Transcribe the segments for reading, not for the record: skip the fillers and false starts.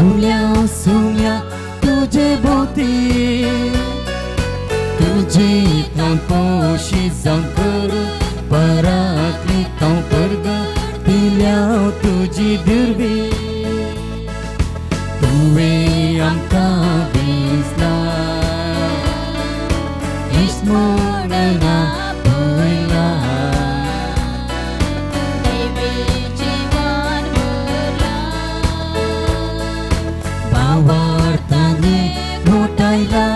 सुम्या तुझे भोवती तुझी पोशी जावन करू पराक्लितां परगतिल्या तुझी दुर्बी तुवें आमकां दिसला इस्मोडना पळयला भावार्थांनी घोटायला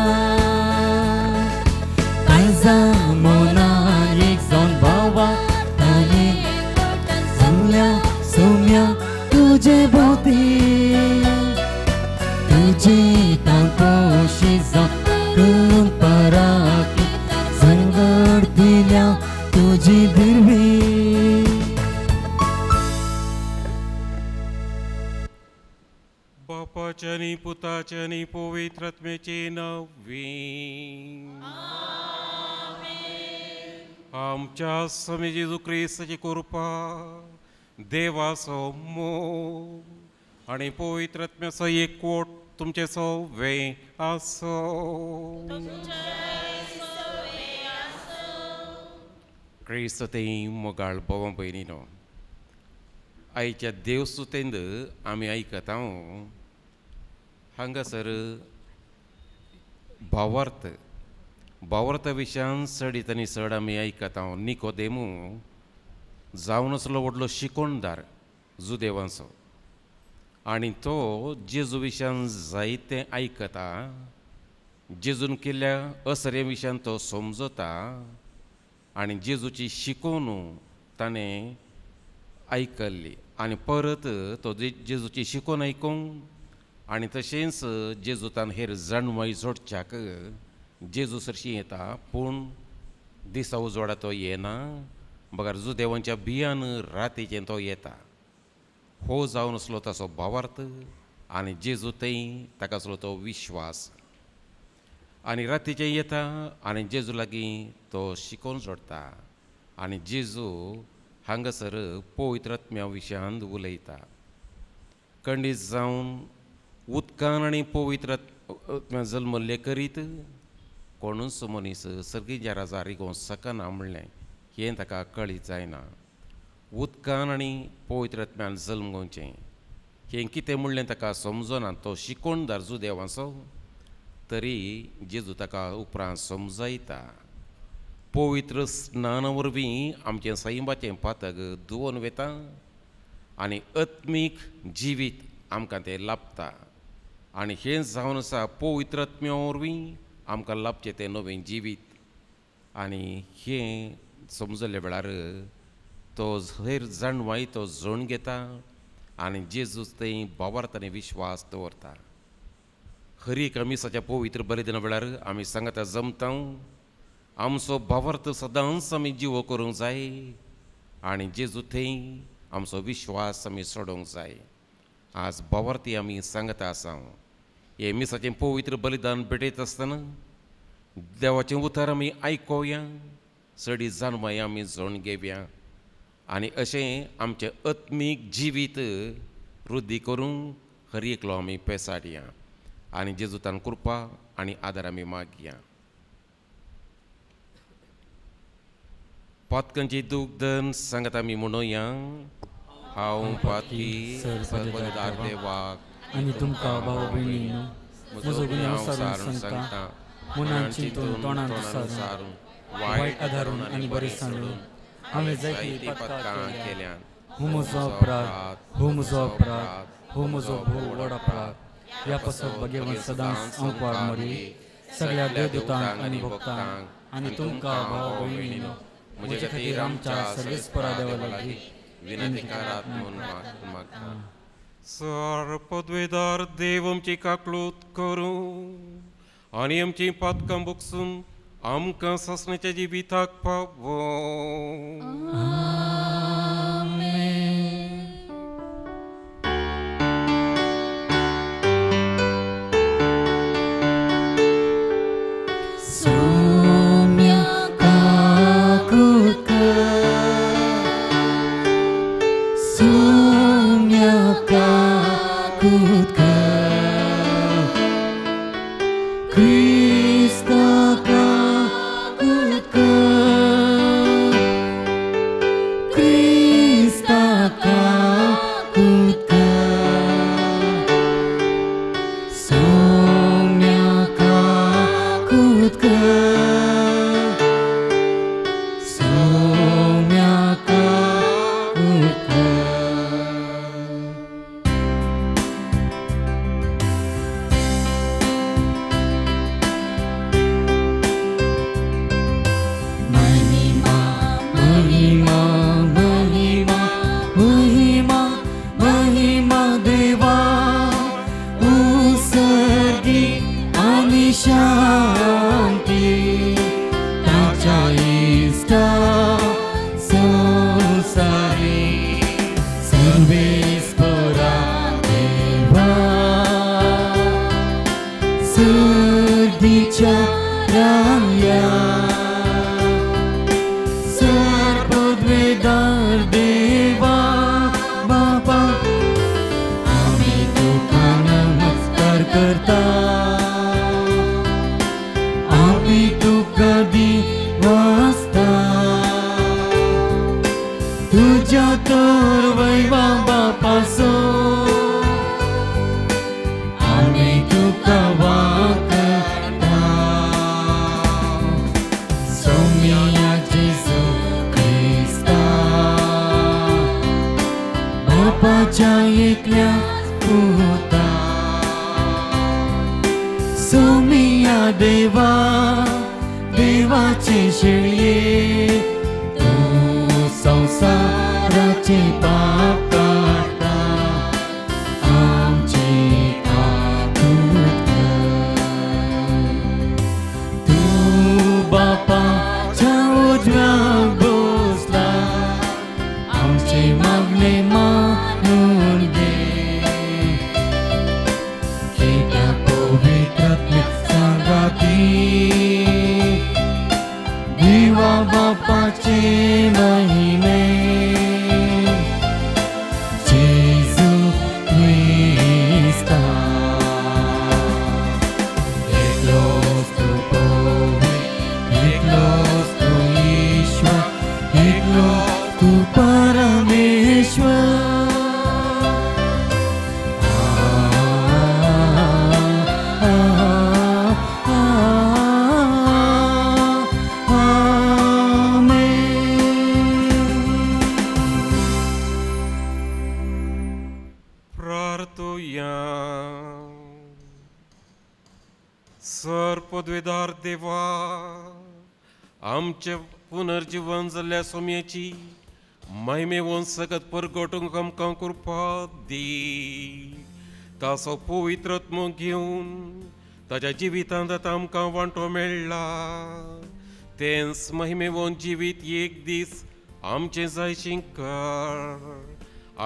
काळजा मोना एक जावन भावार्थांनी सोम्या तुझे भोवती तुझी तांपोशी जावन पराकी संगड दिल्या तुझी दुर्वी बापाचे आनी पुताचे आनी पवित्र आत्म्याचे नवी आमच्या स्वामी जेजू क्रिस्ताची कृपा देवाचो मोग आनी पवित्र आत्म्याचो एकवट तुमचे सगळे आसो क्रिस्त ते मोगाळ भावां भयणीनो आयच्या देवस्तुतेंत आमी आयकता हांगासर भावार्थ विशयान चडीत आनी चड आमी आयकता निकोदेमू जावन असलो व्हडलो शिकोणदार जुदेवांचो आनी तो जेजू विशयान जायतें आयकता जेजून केल्ल्या असरे विशयान तो समजता आनी जेजूची शिकोवण ताणें आयकल्ली आनी परत तो जेजूची शिकोवन आयकूंक आनी तशेंच जेजूतान हेर जाणवाय जोडच्याक जेजू सरशी येता पूण दिसा उजवाडा तो येना बगार जुदेवांच्या बियान रातीचें तो येता हो जावन असलो ताचो भावार्थ आनी जेजू थंय ताका असलो तो विश्वास आनी रातीचें येता आनी जेजू लागीं तो शिकोवन जोडटा आनी जेजू हांगासर पवित्र आत्म्या विशयान उलयता खंडीत जावन उदकान आनी पवित्र आत्म्या जल्मल्ले करीत कोणूच मनीस सर्गीच्या राजार रिगोवन सकना म्हणलें हें ताका कळीत जायना उदकान आनी पवित्र आत्म्यान जल्म घेवचें हें कितें म्हणलें ताका समजना तो शिकोणदार जुदेवाचो तरी जेजू ताका उपरांत समजायता पवित्र स्नाना वरवीं आमचें सैमाचें पातक धुवन वेता आनी आत्मीक जिवीत आमकां तें लाभता आनी हें जावन आसा पवित्र आत्म्या वरवीं आमकां लाभचें तें नवें जिवीत आनी हें समजले वेळार तो हेर जाणवाय तो जोडून घेता आनी जेजू थंय भावार्थ आनी विश्वास दवरता खरी कमिसाच्या पवित्र बलिदाना वेळार आमी सांगता जमता आमचो भावार्थ सदांच आमी जिवो करूंक जाय आनी जेजू थंय आमचो विश्वास आमी सोडूंक जाय आज भावार्थी आमी सांगता आसा हे मिसाचें पवित्र बलिदान भेटयत आसतना देवाचें उतर आमी आयकोवया चडी जाणवाय आमी जोडून घेवया आनी अशें आमचें आत्मीक जिवीत वृद्धी करूंक हर एकलो आमी पेसाडया आनी जेजूतान कृपा आनी आदार आमी मागया पातकांची दुग्धन सांगत आमी म्हणुया हांव पाती सर्वदार देवाक आनी तुमकां भाव भयणीनो म्हजो गुन्यांव सारून सांगता मनान चिंतून तोंडान सारून वायट आदारून आनी बरें सांडून हांवें जायती पातकां केल्यान हो म्हजो अपराध हो म्हजो अपराध हो म्हजो भोव व्हड अपराध ह्या पासत भगेवन सदांच हांव पार मरी सगळ्या देवदूतांक आनी भक्तांक आनी तुमकां भाव भयणीनो म्हजे खातीर आमच्या सर्वेस्परा देवा लागीं विनंती करात म्हूण मागता सर पदवेदार देव आमची काकलूत करूं आनी आमची पातकां बुकसून आमकां ससण्याच्या जिविताक पावो Good God. शांती ताच्या इष्टा संसारी सर्वेस्परा देवा सर्दीच्या राया सर्वोद्वेदार देवा बापा आम्ही तुका नमस्कार करता आम्ही तुका दिवासता तुझ्या तर वैवा बापासो आम्ही तुका वाकता सौम्या जेजू ख्रिस्ता बापाच्या एकल्या पुता सौम्या देवा देवाचे शेळये तू संसाराचे पाप काढता आमची आतुरता तू बापाच्या उजव्याक बसला आमचे मागणे मानून घे एका पवित्रात्मे सांगाती देवा बापाचे महिमे जेजू ख्रिस्ता एकलोच तू पवित्र एकलोच तू ईश्वर एकलोच तू परमेश्वर प्रार्थूया. सर्पद्वेदार देवा आमचे पुनर्जीवन जाल्ल्या सोम्याची महिमेवन सगत परगटूंक आमकां कृपा दी ताचो पवित्रत्म घेवन ताच्या जिवितांत आतां आमकां वांटो मेळ्ळा तेंच महिमेवन जिवीत एक दीस आमचें जायचें कर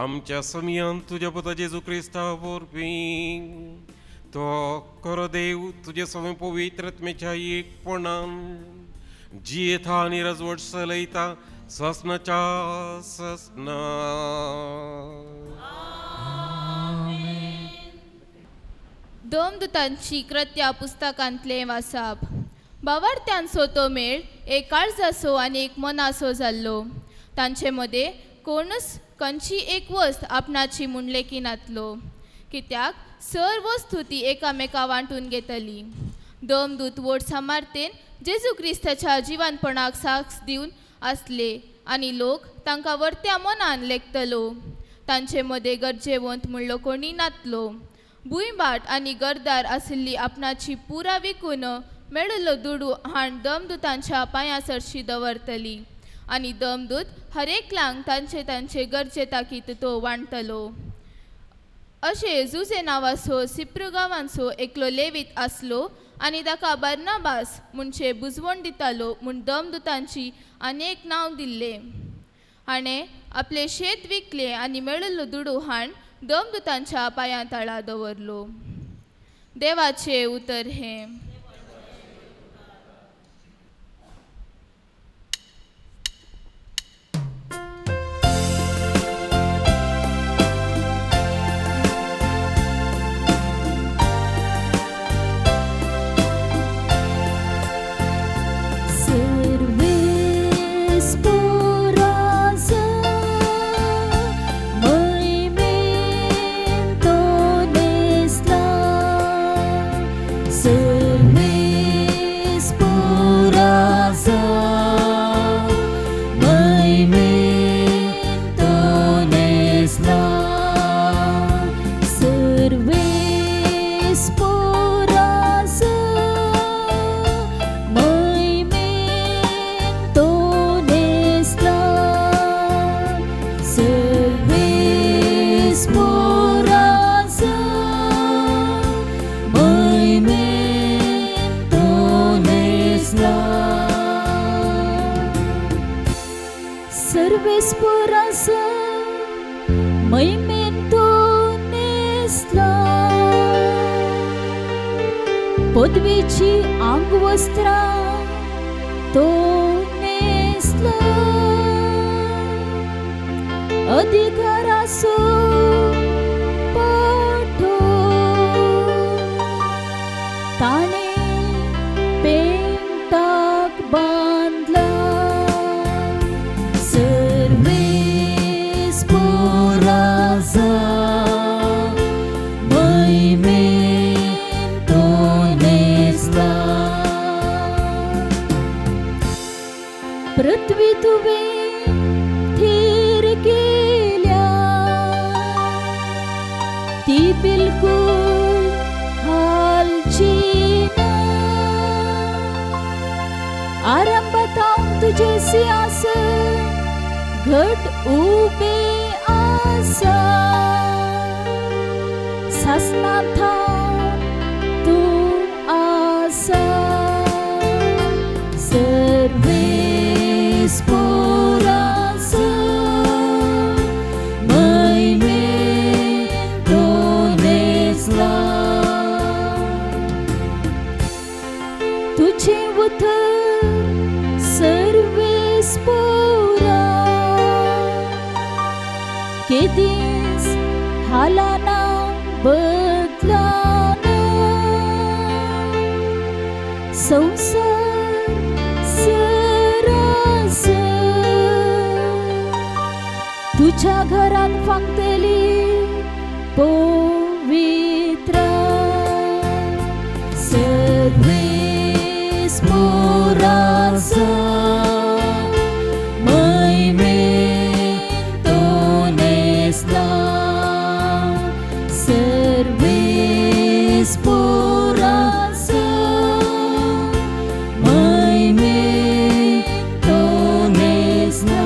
आमच्या समयान तुज्या पुता जेजू क्रिस्ता वरवीं तो खरो देव तुजे सवय पवित्रत्मेच्या एकपणान जियेता आनी राजवट चलयता ससनाच्या ससना. दोमदूतांची कृत्या पुस्तकांतले वाचप. बावार्थ्यांचो तो मेळ एक काळजाचो आनी एक मनाचो जाल्लो. तांचे मदें कोणूच खंयची एक वस्त आपणाची म्हणलेकी नातलो कित्याक सर्व वस्तू ती एकामेका वांटून घेतली. दोमदूत व्हड सामर्थ्येन जेजू क्रिस्ताच्या जिवंतपणाक साक्ष दिवन आसले आनी लोक तांकां वर्त्या मनान लेखतलो. तांचे मदें गरजेवंत म्हणलो कोणी नातलो. भुंयबाट आनी गरदार आशिल्ली आपणाची पुरा विकून मेळिल्लो दुडू हाण दोमदूतांच्या पांयां सरशी दवरतली आनी दोमदूत हर एकल्यांक तांचे तांचे गरजे ताकीत तो वांटतलो. अशें जुजे नांवाचो सिप्रू गांवांचो एकलो लेवीत आसलो आनी ताका बर्नाबास म्हणचे बुजवण दितालो म्हूण दोमदूतांची आनीक नांव दिल्लें. हाणें आपलें शेत विकलें आनी मेळिल्लो दुडू हाण दोमदूतांच्या पांयां तळा दवरलो. देवाचें उतर हें. Serve पदवीची अंगवस्त्रा तो नेसला, अधिकारासो पाठो ताने पेंटाक बांधला, सर्वेस पोराजा महिमेन तो नेसला. पृथ्वी तुवे थीर केल्या, ती बिलकुल हालची ना. आरंभात तुझे सिंहासन घट उबे आसा, शासनात तू आसा. सर्वेस पोरासा महिमेन तो नेसला. तुझे उतर सर्वेस पोरा, केदीस हालाना बदलाना. संसार सरास तुझ्या घरान फांगतली पवित्र. सर्वेस पोरासा महिमेन तो नेसला. सर्वेस पोरासा महिमेन तो नेसला.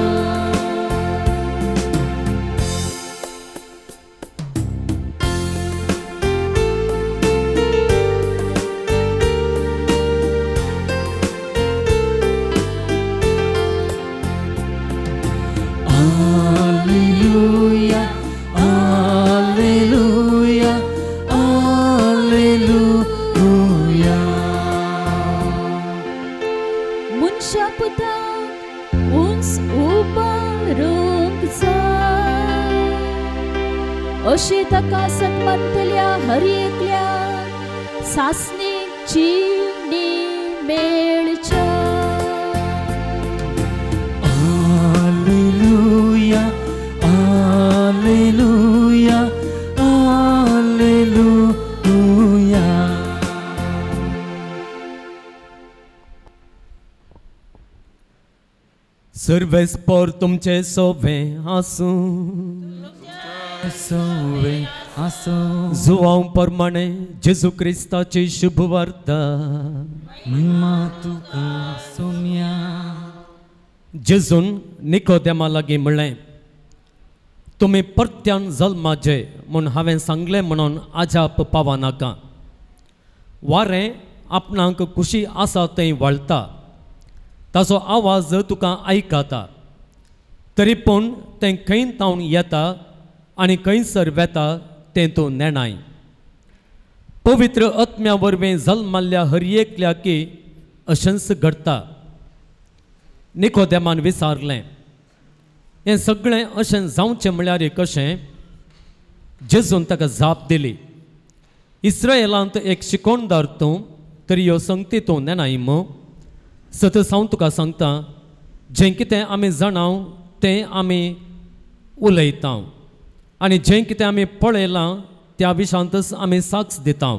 Alleluia, alleluia, alleluia. मुनशापुताक उंच उबारूंक जाय, अशें ताका सन्मंतल्या हर एकल्या सासणीक चिणी मेळच्या. Alleluia, alleluia, alleluia. सर्वेस पर तुमचे सोवे आसूं, सोवे आसो जुवांव प्रमाणे जेजू क्रिस्ताची शुभ वार्ता. महिमा तुका सोम्या. जेजून निकोदेमा लागीं म्हणलें, तुमी परत्यान जल्माचे म्हूण हांवें सांगलें म्हणून आजाप पावा नाका. वारें आपणाक खुशी आसा थंय वळटा, ताचो आवाज तुका आयकता. तरी पूण तें खंय तावन येता आनी खंयसर वेता तें तूं नेणाय. पवित्र आत्म्या वरवीं जल्माल्ल्या हर एकल्याकी अशेंच घडटा. निकोदेमान विचारलें, हें सगळें अशें जावचें म्हळ्यार कशें? जेजून ताका जाप दिली, इस्रायेलांत एक शिकोणदार तूं, तरी ह्यो संगती तूं नेनाय मो. सतत हांव तुका सांगता, जें कितें आमी जाणाव तें आमी उलयता, आनी जें कितें आमी पळयलां त्या विशयांतच आमी साक्ष दिता.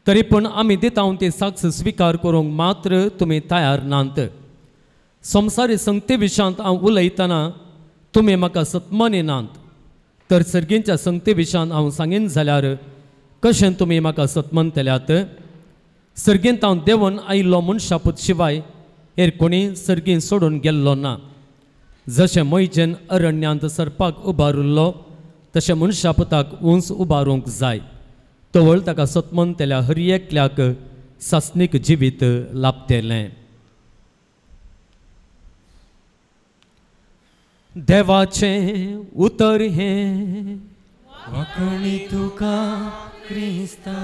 तरी पूण आमी दिता ती साक्ष स्विकार करूंक मात्र तुमी तयार नात. संवसारी संगते विशयांत हांव उलयतना तुमी म्हाका सतमनिनात, तर सर्गींच्या संगते विशयांत हांव सांगीन जाल्यार कशें तुमी म्हाका सतमनतल्यात. सर्गेंत हांव देंवन आयिल्लो मनशापूत शिवाय हेर कोणी सर्गीन सोडून गेल्लो ना. जशें मोयजेन अरण्यांत सरपाक उबारिल्लो तशें मनशापुताक उंच उबारूंक जाय. तवळ ताका सतमनतल्या हर एकल्याक सासनीक जिवीत लाभतेलें. देवाचें उतर हें वाकणी तुका क्रिस्ता.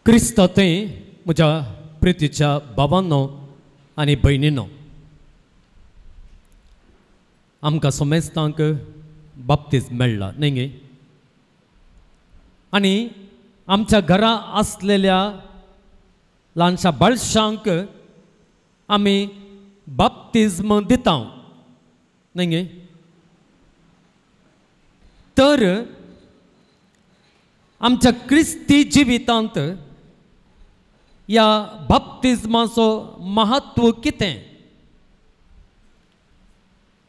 क्रिस्तांतय म्हज्या प्रितीच्या भावांनो आनी भयणींनो, आमकां सोमेस्तांक बाप्तिस्म मेळ्ळा न्ही गे, आनी आमच्या घरा आसलेल्या ल्हानशा बाळशांक आमी बाप्तिस्म दिता न्ही गे. तर आमच्या क्रिस्ती जिवितांत या बाप्तिस्माचो महत्व कितें,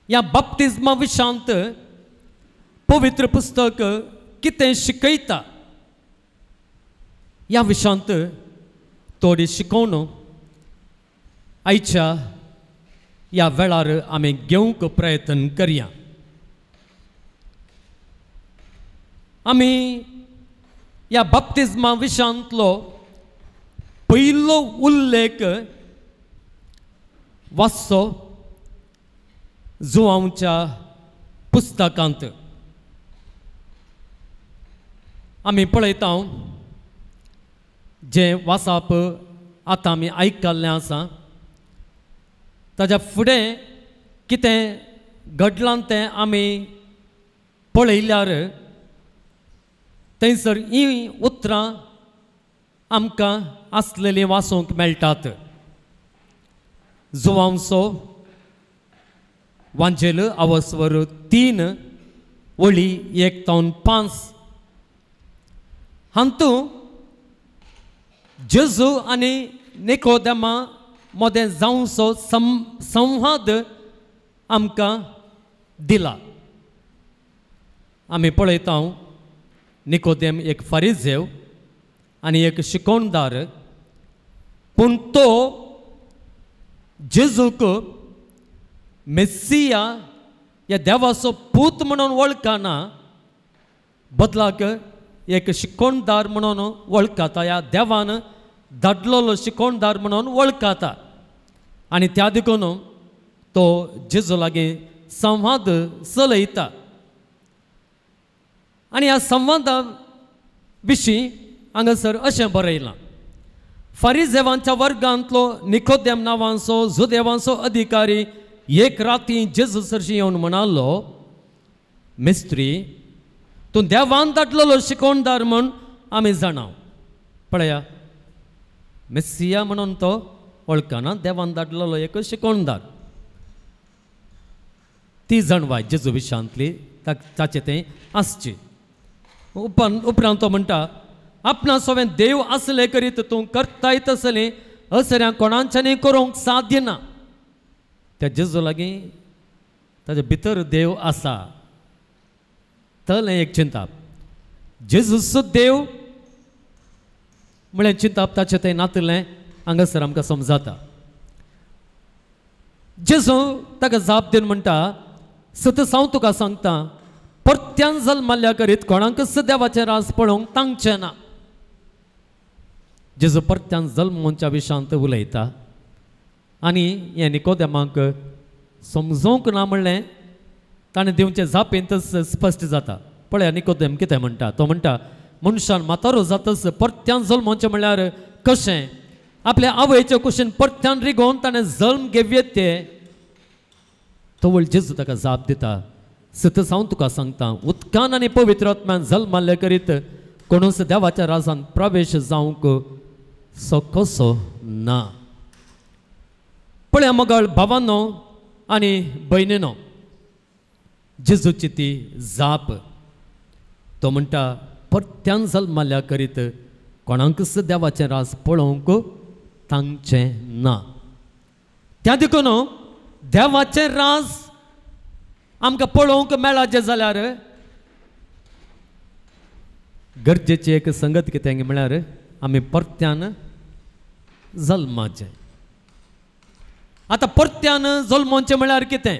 या बाप्तिस्मा विशांत पवित्र पुस्तक कितें शिकयता, या विशांत थोडी शिकवण आयच्या या वेळार आमी घेवंक प्रयत्न करया. आमी या बाप्तिस्मा विशांतलो पयलो उल्लेख वाचचो जुआंवच्या पुस्तकांत. आमी पळयता जे वाचप आतां आमी आयकल्लें आसा, ताच्या फुडें कितें घडलां तें आमी पळयल्यार थंयसर ही उतरां आमकां आसलेलीं वाचूंक मेळटात. जुआंवचो वांजेल आवस्वर 3 वळी 1 ते 5. हातूंत जेजू आनी निकोदेमा मदें जावचो संवाद आमकां दिला. आमी पळयता निकोदेम एक फारिजेव आनी एक शिकोणदार, पूण तो जेजूक मेस्सिया या देवाचो पूत म्हणून वळखना, बदलाक एक शिकोणदार म्हणून वळखता, या देवान धाडलेलो शिकोणदार म्हणून वळखता. आनी त्या देखून तो जेजू लागीं संवाद चलयता. आनी ह्या संवादा विशीं हांगासर अशें बरयलां. फारिजेवांच्या वर्गांतलो निकोदेम नांवाचो जुदेवांचो अधिकारी एक राती जेजू सरशी येवन म्हणालो, मिस्त्री, तूं देवान धाडलेलो शिकोणदार म्हूण आमी जाणाव. पळया, मेस्सिया म्हणून तो वळखना, देवान धाडलेलो एक शिकोणदार. ती जाणवाय जेजू विशांतली ताचें तें आसची. उपरांत तो म्हणटा, आपणा सोवें देव आसले करीत तूं करताय तसलें असऱ्या कोणाच्यानी करूंक साध्य ना. त्या जेजू लागीं ताचे भितर देव आसा. तलें एक चिंताप. जेजूचो देव म्हळ्यार चिंताप ताचें तें नातलें हांगासर आमकां समजाता. जेजू ताका जाप दिवन म्हणटा, सतत हांव तुका सांगता, परत्यान जल्माल्या करीत कोणाकच देवाचें रास पळोवंक तांगचें ना. जेजू परत्यान जल्मोवच्या विशांत उलयता आनी हें निकोदेमाक समजोवंक ना म्हणलें ताणें दिवचें जापेंत स्पश्ट जाता. पळया निकोदेम कितें म्हणटा. तो म्हणटा, मनशान म्हातारो जातस परत्यान जल्मोवचें म्हणल्यार कशें? आपल्या आवयचे कुशीन परत्यान रिगोवन ताणें जल्म घेवयेत तें. तो वळ जेजू ताका जाप दिता, सतत हांव तुका सांगता, उदकान आनी पवित्र आत्म्यान जल्माले करीत कोणूच देवाच्या राजांत प्रवेश जावंक कसो ना. पळया मगळ भावांनो आनी भयणीनो, जेजूची ती जाप. तो म्हणटा, परत्यान जल्माल्या करीत कोणाकच देवाचें रास पळोवंक तांगचें ना. त्या देखून देवाचें रास आमकां पळोवंक मेळाचें जाल्यार गरजेची एक संगत कितें म्हळ्यार आमी परत्यान जल्माचें. आतां परत्यान जल्मोवचें म्हळ्यार कितें?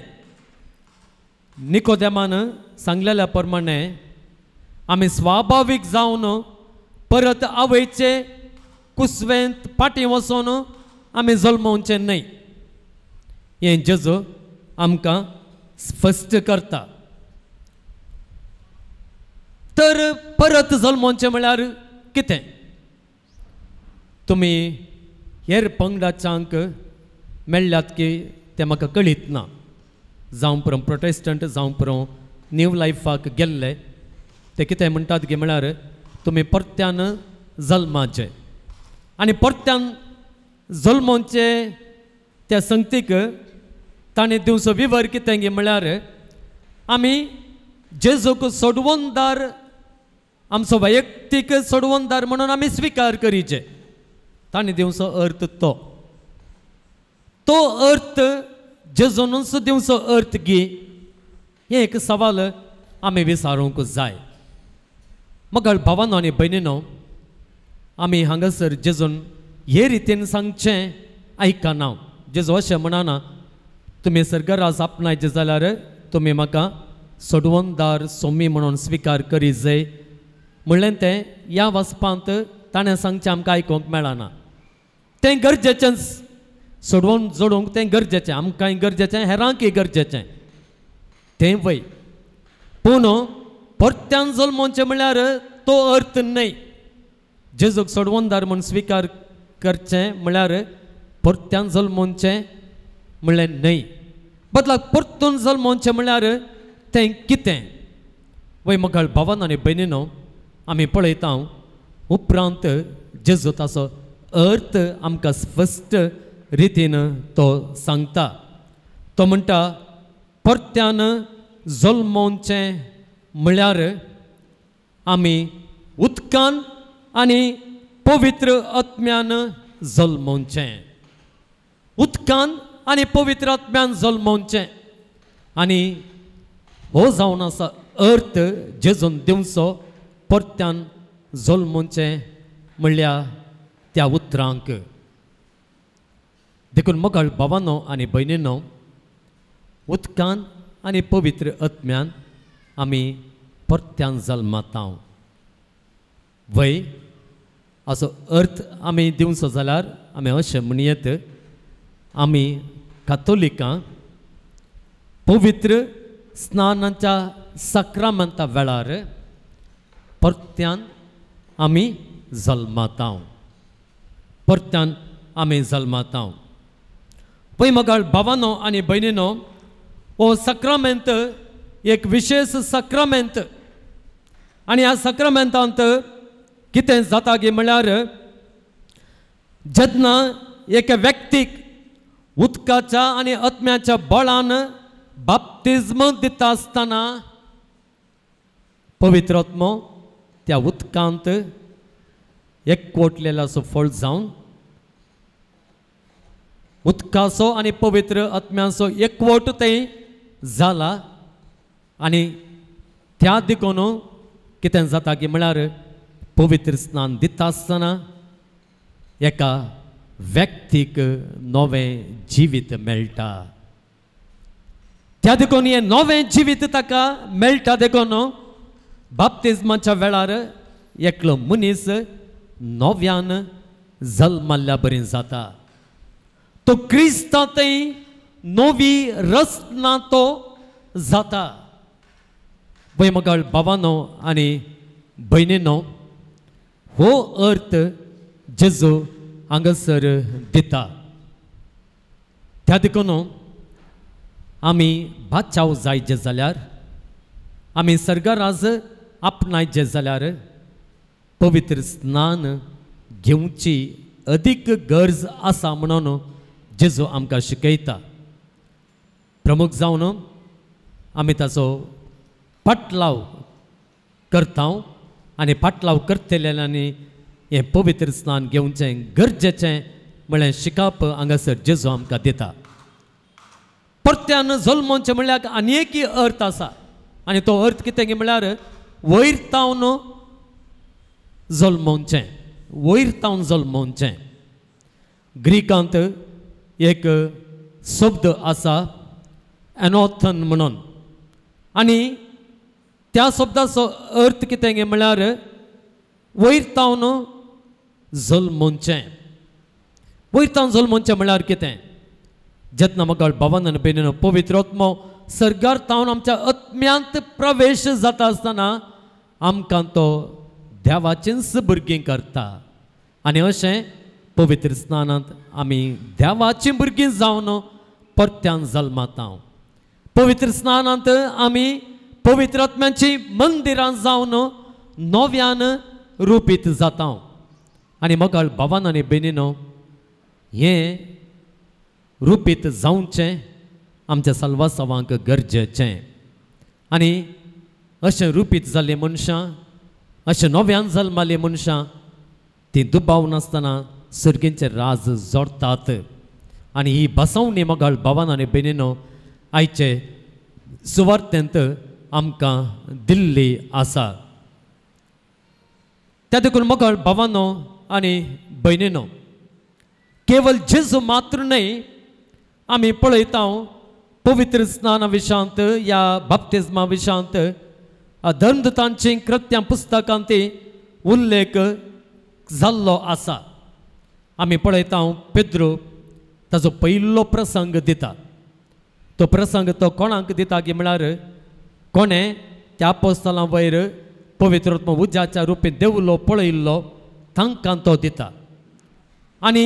निकोदेमान सांगलेल्या प्रमाणे आमी स्वाभावीक जावन परत आवयचे कुसवेंत पाटी वचोन आमी जल्मोवचें न्हय. हें जेजू आमकां स्पश्ट करता. तर परत जल्मोवचें म्हळ्यार कितें? तुमी हेर पंगडाच्यांक मेळ्ळ्यात की ते म्हाका कळीत ना, जावं पुरो प्रोटेस्टंट जावं पुरो न्यू लायफाक गेल्ले ते कितें म्हणटात की म्हळ्यार तुमी परत्यान जल्माचे आनी परत्यान जल्मोवचे त्या संगतीक ताणें दिवचो विवर कितें गे म्हळ्यार आमी जेजूक सोडवणदार आमचो वैयक्तीक सोडवणदार म्हणून आमी स्विकार करीचे. ताणें दिवचो अर्थ तो अर्थ जेजूनच दिवचो अर्थ गी हे एक सवाल आमी विचारूंक जाय. मग भावांनो आनी भयणीनो, आमी हांगासर जेजून हे रितीन सांगचें आयकना. जेजू अशें म्हणना तुमी सर्गराज आपणायचे जाल्यार तुमी म्हाका सोडवणदार सोमी म्हणून स्विकार करी जाय म्हणलें तें ह्या वचपांत ताणें सांगचें आमकां आयकूंक मेळना. तें गरजेचेंच, सोडवून जोडूंक तें गरजेचें, आमकांय गरजेचें, हेरांकय गरजेचें, तें वय. पूण परत्यान जल्मोवचें म्हळ्यार तो अर्थ न्हय. जेजूक सोडवणदार म्हूण स्विकार करचें म्हळ्यार परत्यान जल्मोवचें म्हणलें न्हय. बदलाक परतून जल्मोवचें म्हळ्यार तें कितें? वय मगाळ भावांनो आनी भयणीनो, आमी पळयता उपरांत जेजू ताचो अर्थ आमकां स्पश्ट रितीन तो सांगता. तो म्हणटा परत्यान जल्मोवचें म्हळ्यार आमी उदकान आनी पवित्र आत्म्यान जल्मोवचें. उदकान आनी पवित्र आत्म्यान जल्मोवचें. आनी हो जावन आसा अर्थ जेजून दिवचो परत्यान जल्मोवचें म्हणल्या त्या उतरांक. देखून मगाळ भावांनो आनी भयणीनो, उदकान आनी पवित्र आत्म्यान आमी परत्यान जल्माता. वय असो अर्थ आमी दिवचो जाल्यार आमी अशें म्हणयत, आमी कातोलिकां पवित्र स्नानाच्या सक्रामेंता वेळार परत्यान आमी जल्माता. परत्यान आमी जल्माता. पळय मगाळ भावांनो आनी भयणीनो, हो सक्रामेंत एक विशेष सक्रामेंत. आनी ह्या सक्रामेंतांत कितें जाता गे म्हळ्यार जेन्ना एका व्यक्तीक उदकाच्या आनी आत्म्याच्या बळान बाप्तिस्म दिता आसतना पवित्र आत्मो त्या उदकांत एकवटलेलो असो फळ जावन उदकाचो आनी पवित्र आत्म्याचो एकवट थंय जाला. आनी त्या देखून कितें जाता की म्हळ्यार पवित्र स्नान दिता आसतना एका व्यक्तीक नवें जिवीत मेळटा. त्या देखून हें नवें जिवीत ताका मेळटा. देखून बाप्तिस्माच्या वेळार एकलो मनीस नव्यान जल्माल्या बरें जाता. तो क्रिस्तांतय नवी रचना तो जाता. पळय मगाळ भावांनो आनी भयणीनो, हो अर्थ जेजू हांगासर दिता. त्या देखून आमी बाचाव जायचे जाल्यार, आमी सर्गराज आपणायचे जाल्यार पवित्र स्नान घेवची अदीक गरज आसा म्हणून जेजू आमकां शिकयता. प्रमुख जावन आमी ताचो पाटलाव करता आनी पाटलाव करतलेल्यांनी हें पवित्र स्नान घेवचें गरजेचें म्हळ्यार शिकाप हांगासर जेजू आमकां दिता. परत्यान जल्मोवचें म्हळ्यार आनी एक अर्थ आसा. आनी तो अर्थ कितें गे म्हळ्यार वयर तावन जल्मोवचें. वयर तावन जल्मोवचें. ग्रीकांत एक शब्द आसा एनोथन म्हणून. आनी त्या शब्दाचो अर्थ कितें गे म्हळ्यार वयर तावन जल्मोवचें. वयर तावन जल्मोवचें म्हळ्यार कितें? जेन्ना म्हाका भावान आनी भयणीनो पवित्र आत्मो सर्गार तावन आमच्या आत्म्यांत प्रवेश जाता आसतना आमकां तो देवाचींच भुरगीं करता. आनी अशें पवित्र स्नानांत आमी देवाची भुरगीं जावन परत्यान जल्मात. पवित्र स्नानांत आमी पवित्र आत्म्याची मंदिरां जावन नव्यान रुपीत जाता. आनी मोगाळ भावान आनी भयणीनो, हें रुपीत जावचें आमच्या साल्वासावांक गरजेचें. आनी अशें रुपीत जाल्ले मनशां, अशें नव्यान जल्माले मनशां, ती दुबाव नासतना सर्गींचे राज जोडटात. आनी ही बसवणी मोगाळ भावान आनी भयणीनो आयचे सुवार्थेंत आमकां दिल्ली आसा. त्या देखून मोगाळ भावानो आनी भयणीनो, केवल जेजू मात्र न्हय, आमी पळयता पवित्र स्नाना विशांत या बाप्तिस्मा विशांत धर्मदूतांची कृत्यां पुस्तकांत उल्लेख जाल्लो आसा. आमी पळयता पेद्रो ताजो पयलो प्रसंग दिता. तो प्रसंग तो कोणाक दिता की म्हळ्यार कोणें त्या अपोस्तलां वयर पवित्र आत्मा उज्याच्या रुपीन देवलो पळयल्लो तांकां तो दिता. आनी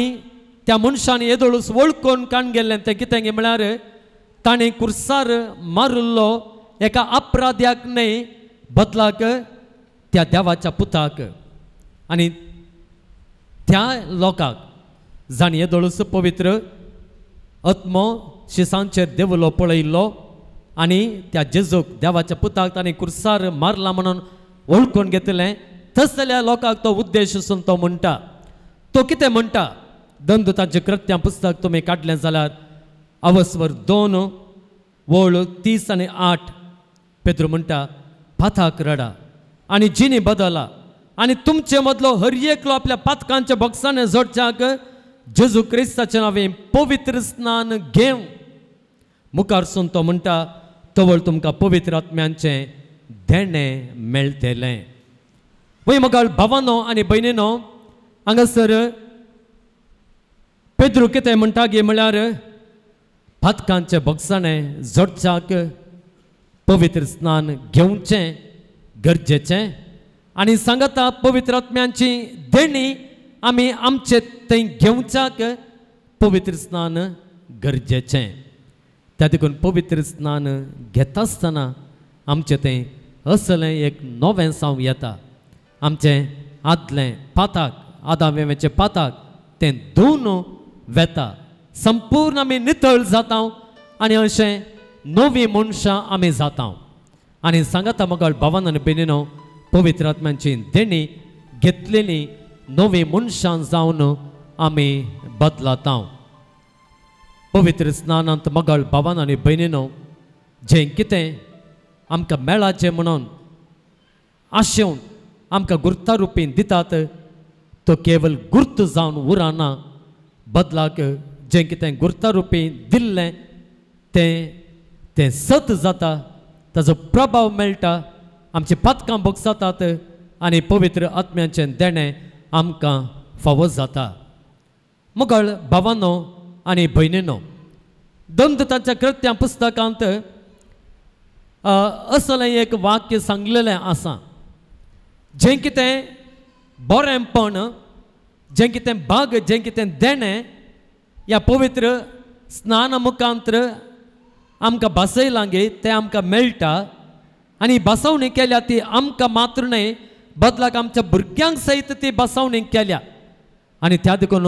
त्या मनशान येदोळूस वळखून काण गेल्लें तें कितें म्हळ्यार ताणें कुर्सार मारिल्लो एका अपराध्याक न्हय, बदलाक त्या देवाच्या पुताक. आनी त्या लोकांक जाणी येदोळूस पवित्र आत्मो शिसांचेर देवलो पळयल्लो आनी त्या जेजूक देवाच्या पुताक ताणें कुर्सार मारला म्हणून वळखून घेतलें. तसल्या लोकांक तो उद्देश आसून तो म्हणटा. तो कितें म्हणटा? दंदुतांचें कृत्यां पुस्तक तुमी काडलें जाल्यार अवस्वर 2:30 आनी 8 पेद्रो म्हणटा, पाताक रडा आनी जिणी बदला आनी तुमचे मदलो हर एकलो आपल्या पातकांच्या बॉक्सांनी जोडच्याक जेजू क्रिस्ताच्या नांवें पवित्र स्नान घेव. मुखारसून तो म्हणटा, तवळ तुमकां पवित्र आत्म्याचें देणें मेळटलें. वय मोगाळ भावानो आनी भयणीनो, हांगासर पेद्रो कितें म्हणटा गे म्हळ्यार पातकांचे बॉक्सांनी जोडच्याक पवित्र स्नान घेवचें गरजेचें. आनी सांगता पवित्र आत्म्याची देणी आमी आमचे थंय घेवच्याक पवित्र स्नान गरजेचें. त्या देखून पवित्र स्नान घेता आसतना आमचें तें असलें एक नवें साव येता. आमचें आदलें पाताक, आदामेचें पाताक तें धुवन वेता. संपूर्ण आमी नितळ जाता आनी अशें नवीं मनशां आमी जाता. आनी सांगता मोगाळ भावान आनी भयणीनो, पवित्र आत्म्याची देणी घेतलेली नवीं मनशां जावन आमी बदलाता. पवित्र स्नानांत मोगाळ भावान आनी भयणीनो, जें कितें आमकां मेळाचें म्हणून आशेवन आमकां गुर्ता रुपीन दितात, तो केवल गुर्त जावन उरना, बदलाक जें कितें गुर्ता रुपीन दिल्लें तें सत जाता, ताजो प्रभाव मेळटा, आमची पातकां बोगसातात आनी पवित्र आत्म्याचें देणें आमकां फावो जाता. मोगाळ भावानो आनी भयणीनो, दंदुतांच्या कृत्यां पुस्तकांत असलें एक वाक्य सांगलेलें आसा. जें कितें बरेंपण, जें कितें भाग, जें कितें देणें ह्या पवित्र स्नाना मुखांतर आमकां बसयलां गे तें आमकां मेळटा. आनी बसवणी केल्या ती आमकां मात्र न्हय, बदलाक आमच्या भुरग्यांक सयत ती बसवणी केल्या. आनी त्या देखून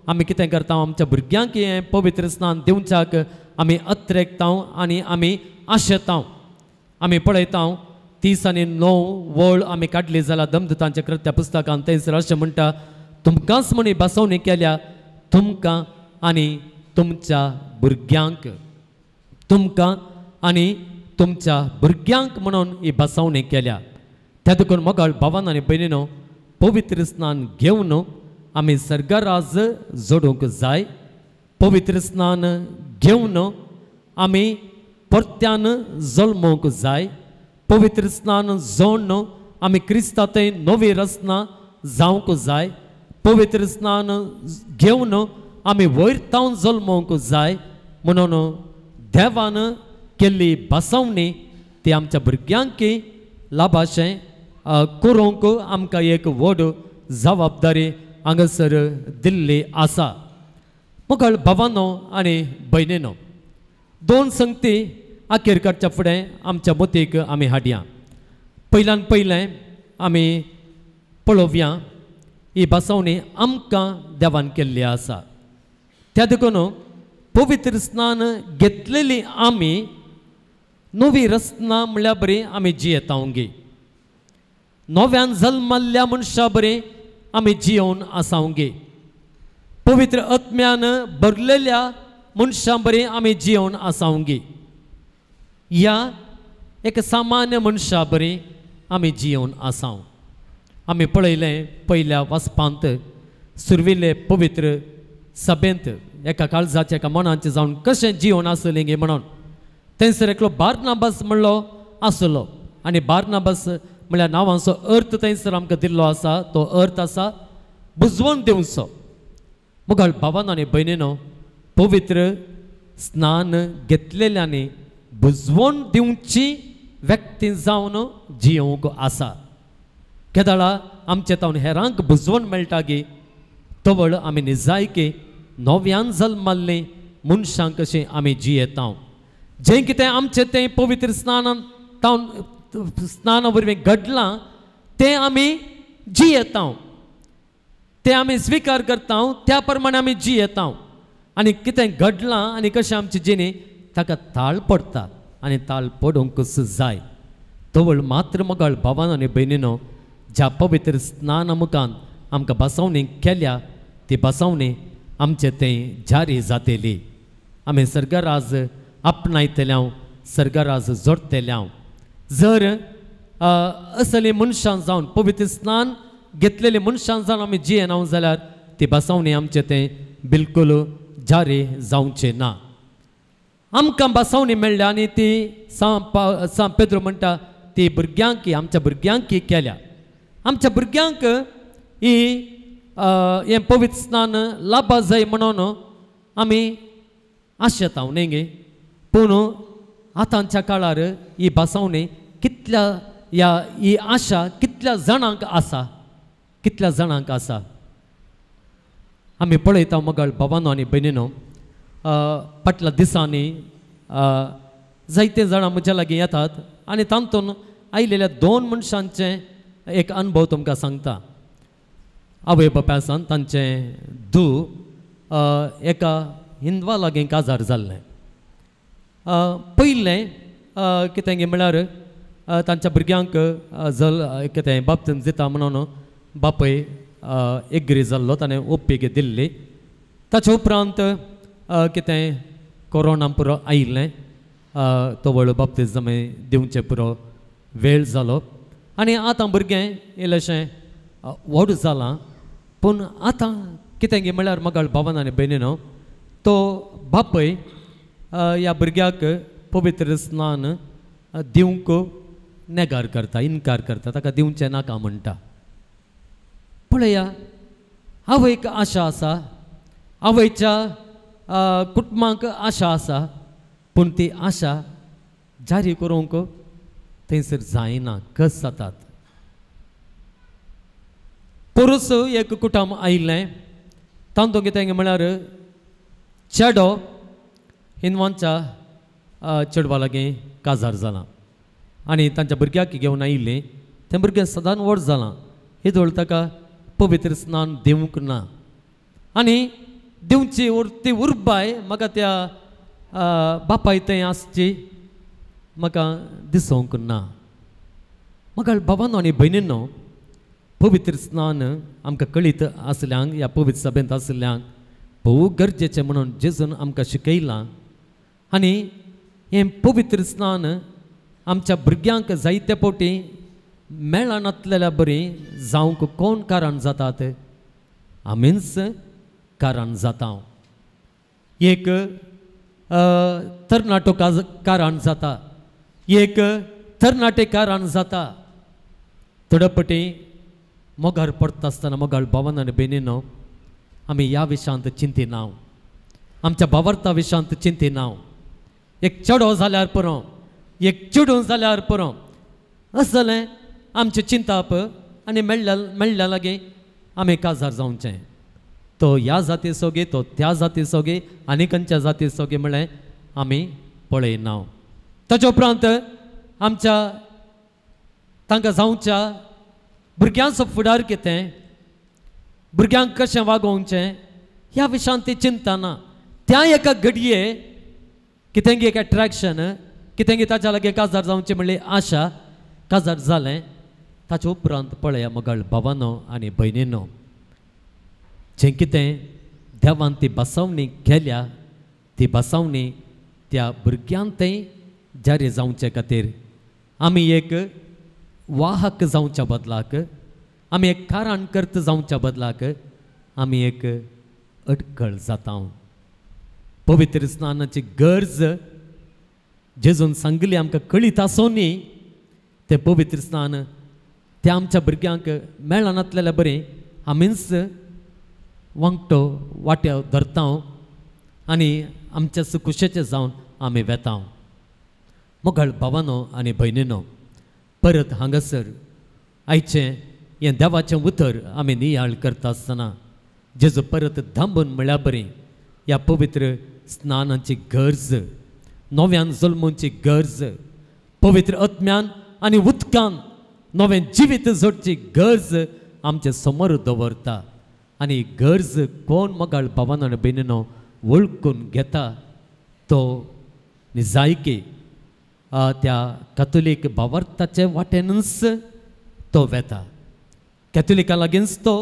आमी कितें करता, आमच्या भुरग्यांक हें पवित्र स्नान दिवच्याक आमी अत्रेकता आनी आमी आशेता. आमी पळयता 30 आनी 9 वळ आमी काडली जाल्यार दंदुतांच्या कृत्या पुस्तकांत थंयसर अशें म्हणटा, तुमकांच म्हणी बसवणी केल्या, तुमकां आनी तुमच्या भुरग्यांक, तुमकां आनी तुमच्या भुरग्यांक म्हणून ही बसवणी केल्या. त्या देखून मोगाळ भावान आनी भयणीनो, पवित्र स्नान घेवन आमी सर्गराज जोडूंक जाय. पवित्र स्नान घेवन आमी परत्यान जल्मोवंक जाय. पवित्र स्नान जोडून आमी क्रिस्तांत नवी रचना जावंक जाय. पवित्र स्नान घेवन आमी वयर तावन जल्मोवंक जाय. म्हणून देवान केल्ली बसवणी ती आमच्या भुरग्यांक लाभाशें करूंक आमकां एक व्हड जबाबदारी हांगासर दिल्ली आसा. मुखार भावांनो आनी भयणींनो, दोन संगती अखेरकारच्या फुडें आमच्या मतीक आमी हाडया. पयल्यान पयलें आमी पळोवया ही बसवणी आमकां देवान केल्ली आसा. त्या देखून पवित्र स्नान घेतलेली आमी नवी रचना म्हणल्यार बरी आमी जियेतावंगी. नव्यान जल्मल्ल्या मनशा बरी आमी जियोवन आसावंगी. पवित्र आत्म्यान भरलेल्या मनशां बरी आमी जियोवन आसावंगी. ह्या एक सामान्य मनशा बरी आमी जियोवन आसाव. आमी पळयलें पयल्या वाचपांत सुरविल्ले पवित्र सभेंत एका काळजाच्या एका मनाचें जावन कशें जियोवन आसलें गे म्हणून थंयसर एकलो बारनाबास म्हणलो आसलो. आनी बारनाबास म्हळ्यार नांवाचो अर्थ थंयसर आमकां दिल्लो आसा. तो अर्थ आसा बुजवण दिवचो. मुखार भावांनो आनी भयणींनो, पवित्र स्नान घेतलेल्यांनी बुजवण दिवची व्यक्ती जावन जियोवंक आसा. केदाळा आमचे तावन हेरांक बुजवण मेळटा गे तवळ आमी निजायके नव्यान जल्मल्ले मनशांक कशें आमी जियेता. जें कितें आमचें तें पवित्र स्नानान स्नाना वरवीं घडलां तें आमी जियेता. तें आमी स्विकार करता. त्या प्रमाणे आमी जियेता. आनी कितें घडलां आनी कशें आमचे जिणे ताका ताळ पडटा आनी ताळ पडोवंकच जाय. तवळ मात्र मोगाळ भावांनो आनी भयणींनो, ज्या पवित्र स्नाना मुखान आमकां बसवणी केल्या ती बसवणी आमचें तें जारी जातली. आमी सर्गराज आपणायतल्या, सर्गराज जोडटल्या. जर असली मनशां जावन पवित्र स्नान घेतलेली मनशां जावन आमी जियेना जाल्यार ती बसवणी आमचें तें बिलकुल जारी जावचें ना. आमकां बसवणी मेळ्ळ्या आनी ती सा पेद्रो म्हणटा ती भुरग्यांक आमच्या भुरग्यांक केल्या. आमच्या भुरग्यांक ही हें पवित्र स्नान लाभा जाय म्हणून आमी आशेताव न्ही गे. पूण आतांच्या काळार ही बसवणी कितल्या ही आशा कितल्या जाणांक आसा, कितल्या जाणांक आसा. आमी पळयता मोगाळ भावांनो आनी भयणींनो, फाटल्या दिसांनी जायते जाणां म्हज्या लागीं येतात आनी तातूंत आयिल्ल्या दोन मनशांचे एक अनुभव तुमकां सांगता. आवय बापाय आसात तांचें धूव एका हिंदवा लागीं काजार जाल्लें. पयलें कितें गे म्हळ्यार तांच्या भुरग्यांक कितें बाप्तिस्म दिता म्हणून बापूय एग्री जाल्लो, ताणें ओप्पीक दिल्ली. ताचे उपरांत कितें कोरोना पुरो आयिल्लें, तवळ बाप्तिस्म दिवचें पुरो वेळ जालो आनी आतां भुरगें इल्लेशें व्हड जालां. पूण आतां कितें गे म्हळ्यार मोगाळ भावांनो आनी भयणींनो, तो बापूय ह्या भुरग्याक पवित्र स्नान दिवंक नेगार करता, इन्कार करता, ताका दिवचें नाका म्हणटा. पळया, आवयक आशा आसा, आवयच्या कुटुंबाक आशा आसा, पूण ती आशा जारी करूंक थंयसर जायना, कस जातात. परस एक कुटुंब आयिल्लें, तातूंत कितें म्हळ्यार चेडो हिंदवांच्या चेडवा लागीं काजार जालां आनी तांच्या भुरग्याक घेवन आयिल्लीं. तें भुरगें सदांच व्हड जालां. हिदोळ ताका पवित्र स्नान दिवंक ना आनी दिवची ती उर्बाय म्हाका त्या बापाय थंय आसची म्हाका दिसोंक ना. म्हाका भावांनो आनी भयणींनो, पवित्र स्नान आमकां कळीत आसल्यांक, ह्या पवित्र सभेंत आसल्यांक भोव गरजेचें म्हणून जेजून आमकां शिकयलां. आनी हें पवित्र स्नान आमच्या भुरग्यांक जायते फावटी मेळनासलेल्या बरी जावंक कोण कारण जातात? आमीच कारण जाता. एक तरणाटो कारण जाता, एक तरणाटे कारण जाता. थोडे मोगार पडटा आसतना मोगाळ भावांनो आनी भयणींनो, आमी ह्या विशयांत चिंतिना, आमच्या भावार्था विशयांत चिंतिना. एक चेडो जाल्यार पुरो, एक चेडूं जाल्यार पुरो, असलें आमचें चिंताप आनी मेळ्ळ्या लागीं आमी काजार जावचें तो ह्या जाती सोगे तो त्या जाती सोगे आनी खंयच्या जाती सोगे म्हळें आमी पळयना ताचे उपरांत आमच्या तांकां जावच्या भुरग्यांचो फुडार कितें भुरग्यांक कशें वागोवचें ह्या विशयान ती चिंता ना त्या एका घडये कितें एक एट्रॅक्शन कितें ताच्या लागीं काजार जावचें म्हणली आशा काजार जालें ताचे उपरांत पळया मोगाळ भावानो आनी भयणीनो जें कितें देवान ती बसवणी केल्या ती बसवणी त्या भुरग्यांतय जारी जावचे खातीर आमी एक वाहक जावच्या बदलाक आमी एक कारणकर्त जावच्या बदलाक आमी एक अडखळ जाता पवित्र स्नानाची गरज जेजून सांगली आमकां कळीत आसोनी तें पवित्र स्नान तें आमच्या भुरग्यांक मेळना नासलेलें बरें आमीच वांगटो वाट्यार धरता आनी आमच्या सुकुशेचें जावन आमी वेता मोगाळ भावानो आनी भयणीनो परत हांगासर आयचें हें देवाचें उतर आमी नियाळ करता आसतना जेजू परत थांबून म्हळ्यार बरें ह्या पवित्र स्नानाची गरज नव्यान जल्मोवची गरज पवित्र आत्म्यान आनी उदकान नवें जिवीत जोडची गरज आमचे समोर दवरता आनी गरज कोण मोगाळ भावानो आनी भयणीनो वळखून घेता तो निजायकी त्या कॅथोलीक भावार्थाचे वाटेनच तो वेता कॅथोलिकां लागींच तो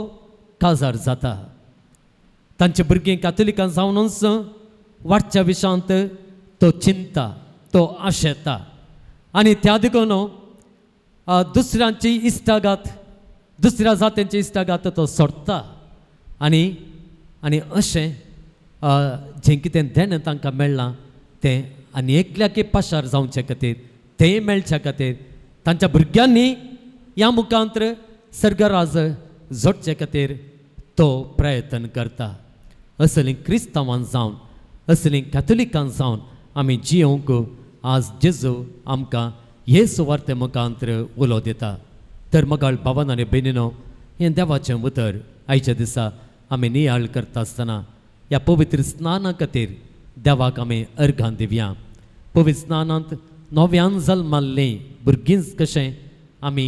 काजार जाता तांचे भुरगीं कॅथोलिकां जावनच वाडच्या विशयांत तो चिंता तो आशेता आनी त्या दिगोन दुसऱ्यांची इश्टागात दुसऱ्या जातींची इश्टागात तो सोडता आनी आनी अशें जें कितें देण तांकां मेळ्ळां तें आनी एकल्याकी पाशार जावचे खातीर तें मेळच्या खातीर तांच्या भुरग्यांनी ह्या मुखांत्र सर्गराज जोडचे खातीर तो प्रयत्न करता असलीं क्रिस्तांवां जावन असलीं कॅथोलिकां जावन आमी जियोंक आज जेजू आमकां हे सुवार्ते मुखांत्र उलो दिता तर मोगाळ भावान आनी भयणीनो हें देवाचें उतर आयच्या दिसा आमी नियाळ करता आसतना ह्या पवित्र स्नाना खातीर देवाक आमी अर्घां दिवया पवित्र स्नानांत नव्यान जल्माल्लीं भुरगींच कशें आमी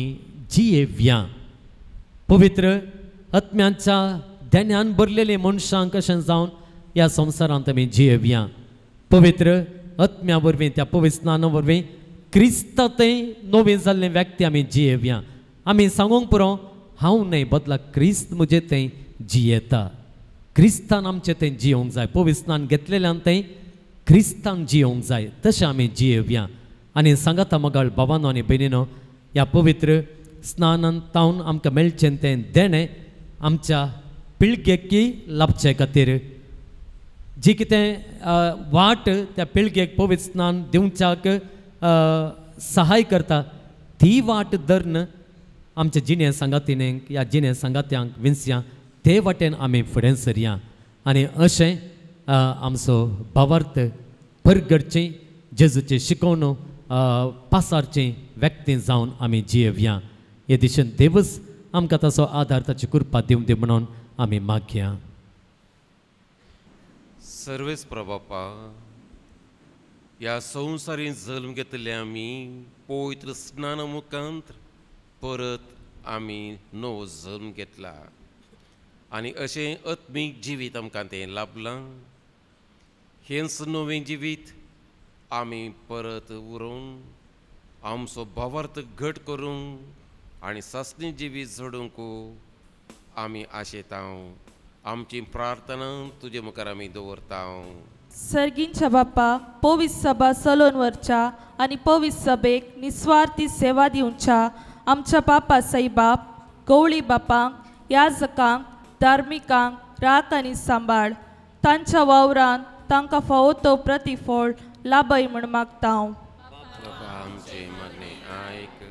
जियेवया पवित्र आत्म्याच्या देण्यान भरलेलीं मनशां कशें जावन ह्या संवसारांत आमी जियेवया पवित्र आत्म्या वरवीं त्या पवित्र स्नाना वरवीं क्रिस्तांतय नवें जाल्लें व्यक्ती आमी जियेवया आमी सांगूंक पुरो हांव न्हय बदला क्रिस्त म्हजें तें जियेता क्रिस्तान आमचें तें जियोंक जाय पवित्र स्नान घेतलेल्यान तें क्रिस्तान जियोंक जाय तशें आमी जियेवया आनी सांगाता मोगाळ भावानो आनी भयणीनो ह्या पवित्र स्नानांत तावन आमकां मेळचें तें देणें आमच्या पिळगेकी लाभचे खातीर जी कितें वाट त्या पिळगेक पवित्र स्नान दिवच्याक सहाय करता ती वाट धरून आमच्या जिणे सांगातिनेंक ह्या जिणे सांगात्यांक विंस्यांक ते वाटेन आमी फुडें सरया आनी अशें आमचो भावार्थ परगडचें जेजूचें शिकोवन पासारचें व्यक्ती जावन आमी जियेवया हे दिशेन देवच आमकां ताचो आदार ताची कृपा दिवं दी म्हणून आमी मागया सर्वेस्पर बापा ह्या संवसारीन जल्म घेतले आमी पवित्र स्नाना मुखांत्र परत आमी नवो जल्म घेतला आनी अशें आत्मीक जिवीत आमकां तें लाभलां हेंच नवें जिवीत आमी परत उरोवन आमचो भावार्थ घट करूंक आनी सस्तें जिवीत जोडूंक आमी आशेता आमची प्रार्थना तुजे मुखार आमी दवरता सर्गींच्या बाप्पा पवित्र सभा चलोवन व्हरच्या आनी पवित्र सभेक निस्वार्थी सेवा दिवच्या आमच्या बापा साईबाब गवळी बापांक याजकांक धार्मिकांक राख आनी सांबाळ तांच्या वावरान तांकां फावो तो प्रतिफळ लाभय म्हण मागता आमचे मागणे आयक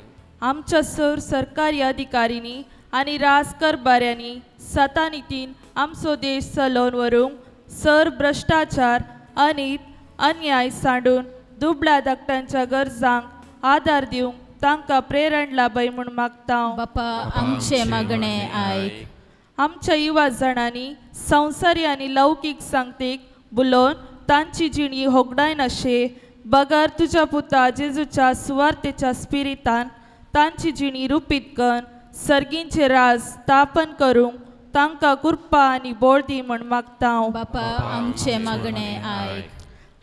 आमच्या सर सरकारी अधिकारीनी आनी राजकारबाऱ्यांनी सतानितीन आमचो देश चलोवन व्हरूंक सर भ्रश्टाचार आनी अन्याय सांडून दुबळ्या धाकट्यांच्या गरजांक आदार दिवंक तांकां प्रेरण लाभय म्हूण मागता बापा आमचे मागणे आयक आमच्या युवा जाणांनी संवसारी आनी लौकीक सांगतेक बुलोवन तांची जिणी होगडाय नाशे बगार तुज्या पुता जेजूच्या सुवार्तेच्या स्पिरितान तांची जिणी रुपीत कन सर्गींचे राज स्थापन करूंक तांकां कृपा आनी बोळ दी म्हण मागता हांव. बापा आमचे मागणे आयक.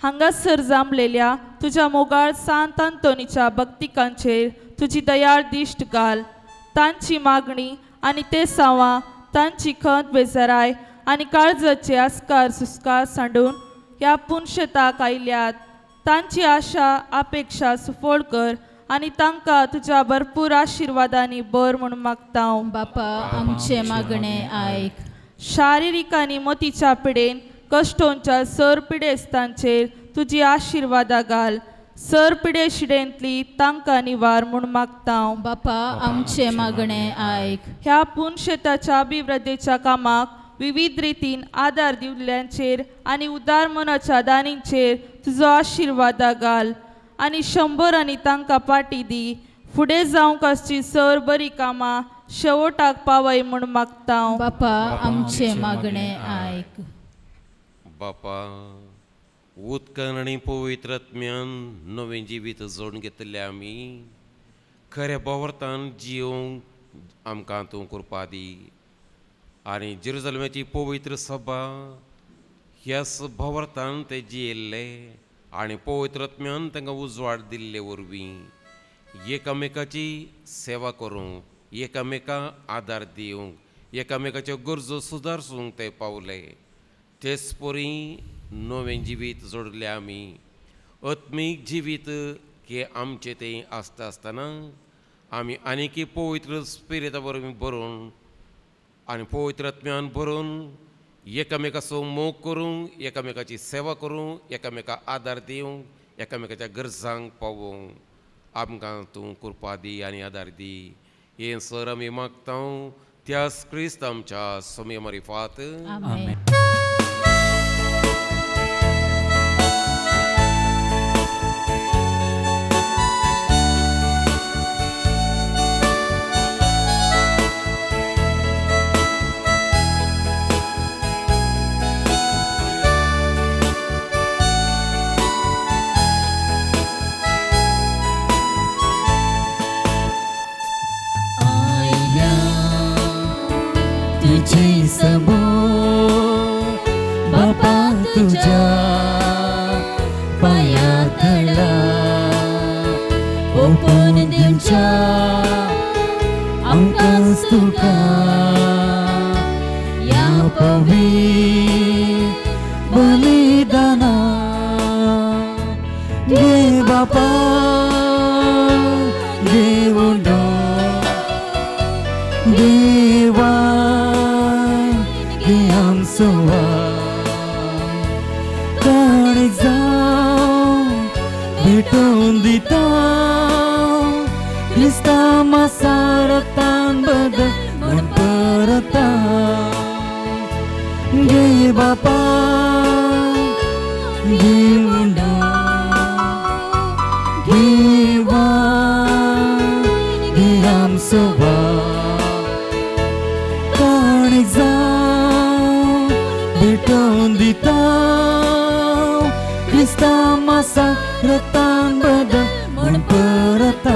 हांगासर जांबलेल्या तुज्या मोगाळ सांत आंतोनीच्या भक्तिकांचेर तुजी दयाळ दिश्ट घाल. तांची मागणी आनी ते सावां तांची खंत बेजाराय आनी काळजाचे आस्कार सुस्कार सांडून ह्या पुनशेताक आयल्यात. तांची आशा अपेक्षा सुफोळ कर आनी तांकां तुज्या भरपूर आशिर्वादांनी बर म्हूण मागता हांव. बापा आमचे मागणे आयक. शारिरीक आनी मतीच्या पिडेन कश्टोंच्या सर पिडेस्तांचेर तुजी आशिर्वादा घाल. सर पिडे शिडेंतली तांकां निवार म्हूण मागता हांव. बापा आमचे मागणे आयक. ह्या पुनशेताच्या अभिवृद्धीच्या कामाक विविध रितीन आदार दिवल्यांचेर आनी उदार मनाच्या दानींचेर तुजो आशिर्वादा घाल आनी 100 आनी तांकां पाटी दी. फुडें जावंक आसची सर बरी कामां शेवटाक पावय म्हूण मागता हांव. बापा आमचे मागणे आयक. बापा उदकान आनी पवित्रत्म्यान नवें जिवीत जोडून घेतले आमी खऱ्या बावरतान जियोंक आमकां तूं कृपा दी. आनी जेरुसलेमाची पवित्र सभा ह्या बावरतान ते जियेल्ले आनी पवित्रत्म्यान तांकां उजवाड दिल्ले वरवीं एकामेकाची सेवा करूंक एकामेकांक आदार दिवंक एकामेकाच्यो गरजो सुदारसूंक ते पावले. तेच परी नवें जिवीत जोडले आमी. आत्मीक जिवीत हे आमचे तें आसता आसतना आमी आनीक पवित्र स्पिरिता वरवीं भरून आनी पवित्रत्म्यान भरून एकामेकाचो मोग करूंक एकामेकाची सेवा करूंक एकामेकाक आदार दिवंक एकामेकाच्या गरजांक पावोवंक आमकां तूं कृपा दी आनी आदार दी. हें सर आमी मागता त्याच क्रिस्त आमच्या सोम्या मारिफात. आमेन. तुझे सबो बापा तुझ्या पाया धडा ओपन दिवच्या आमकां तुका या पवित्र बलिदाना घे बापा देवुंडो देवा आमचोवा काळीक जावं भेटून दिता क्रिस्ता मासा रक्तान बदल म्हूण परता घे बापा देवुंडो देवा घे आमचोवा काळीक जावं भेटून दिता क्रिस्ता मासा रक्तान बदल म्हूण परता.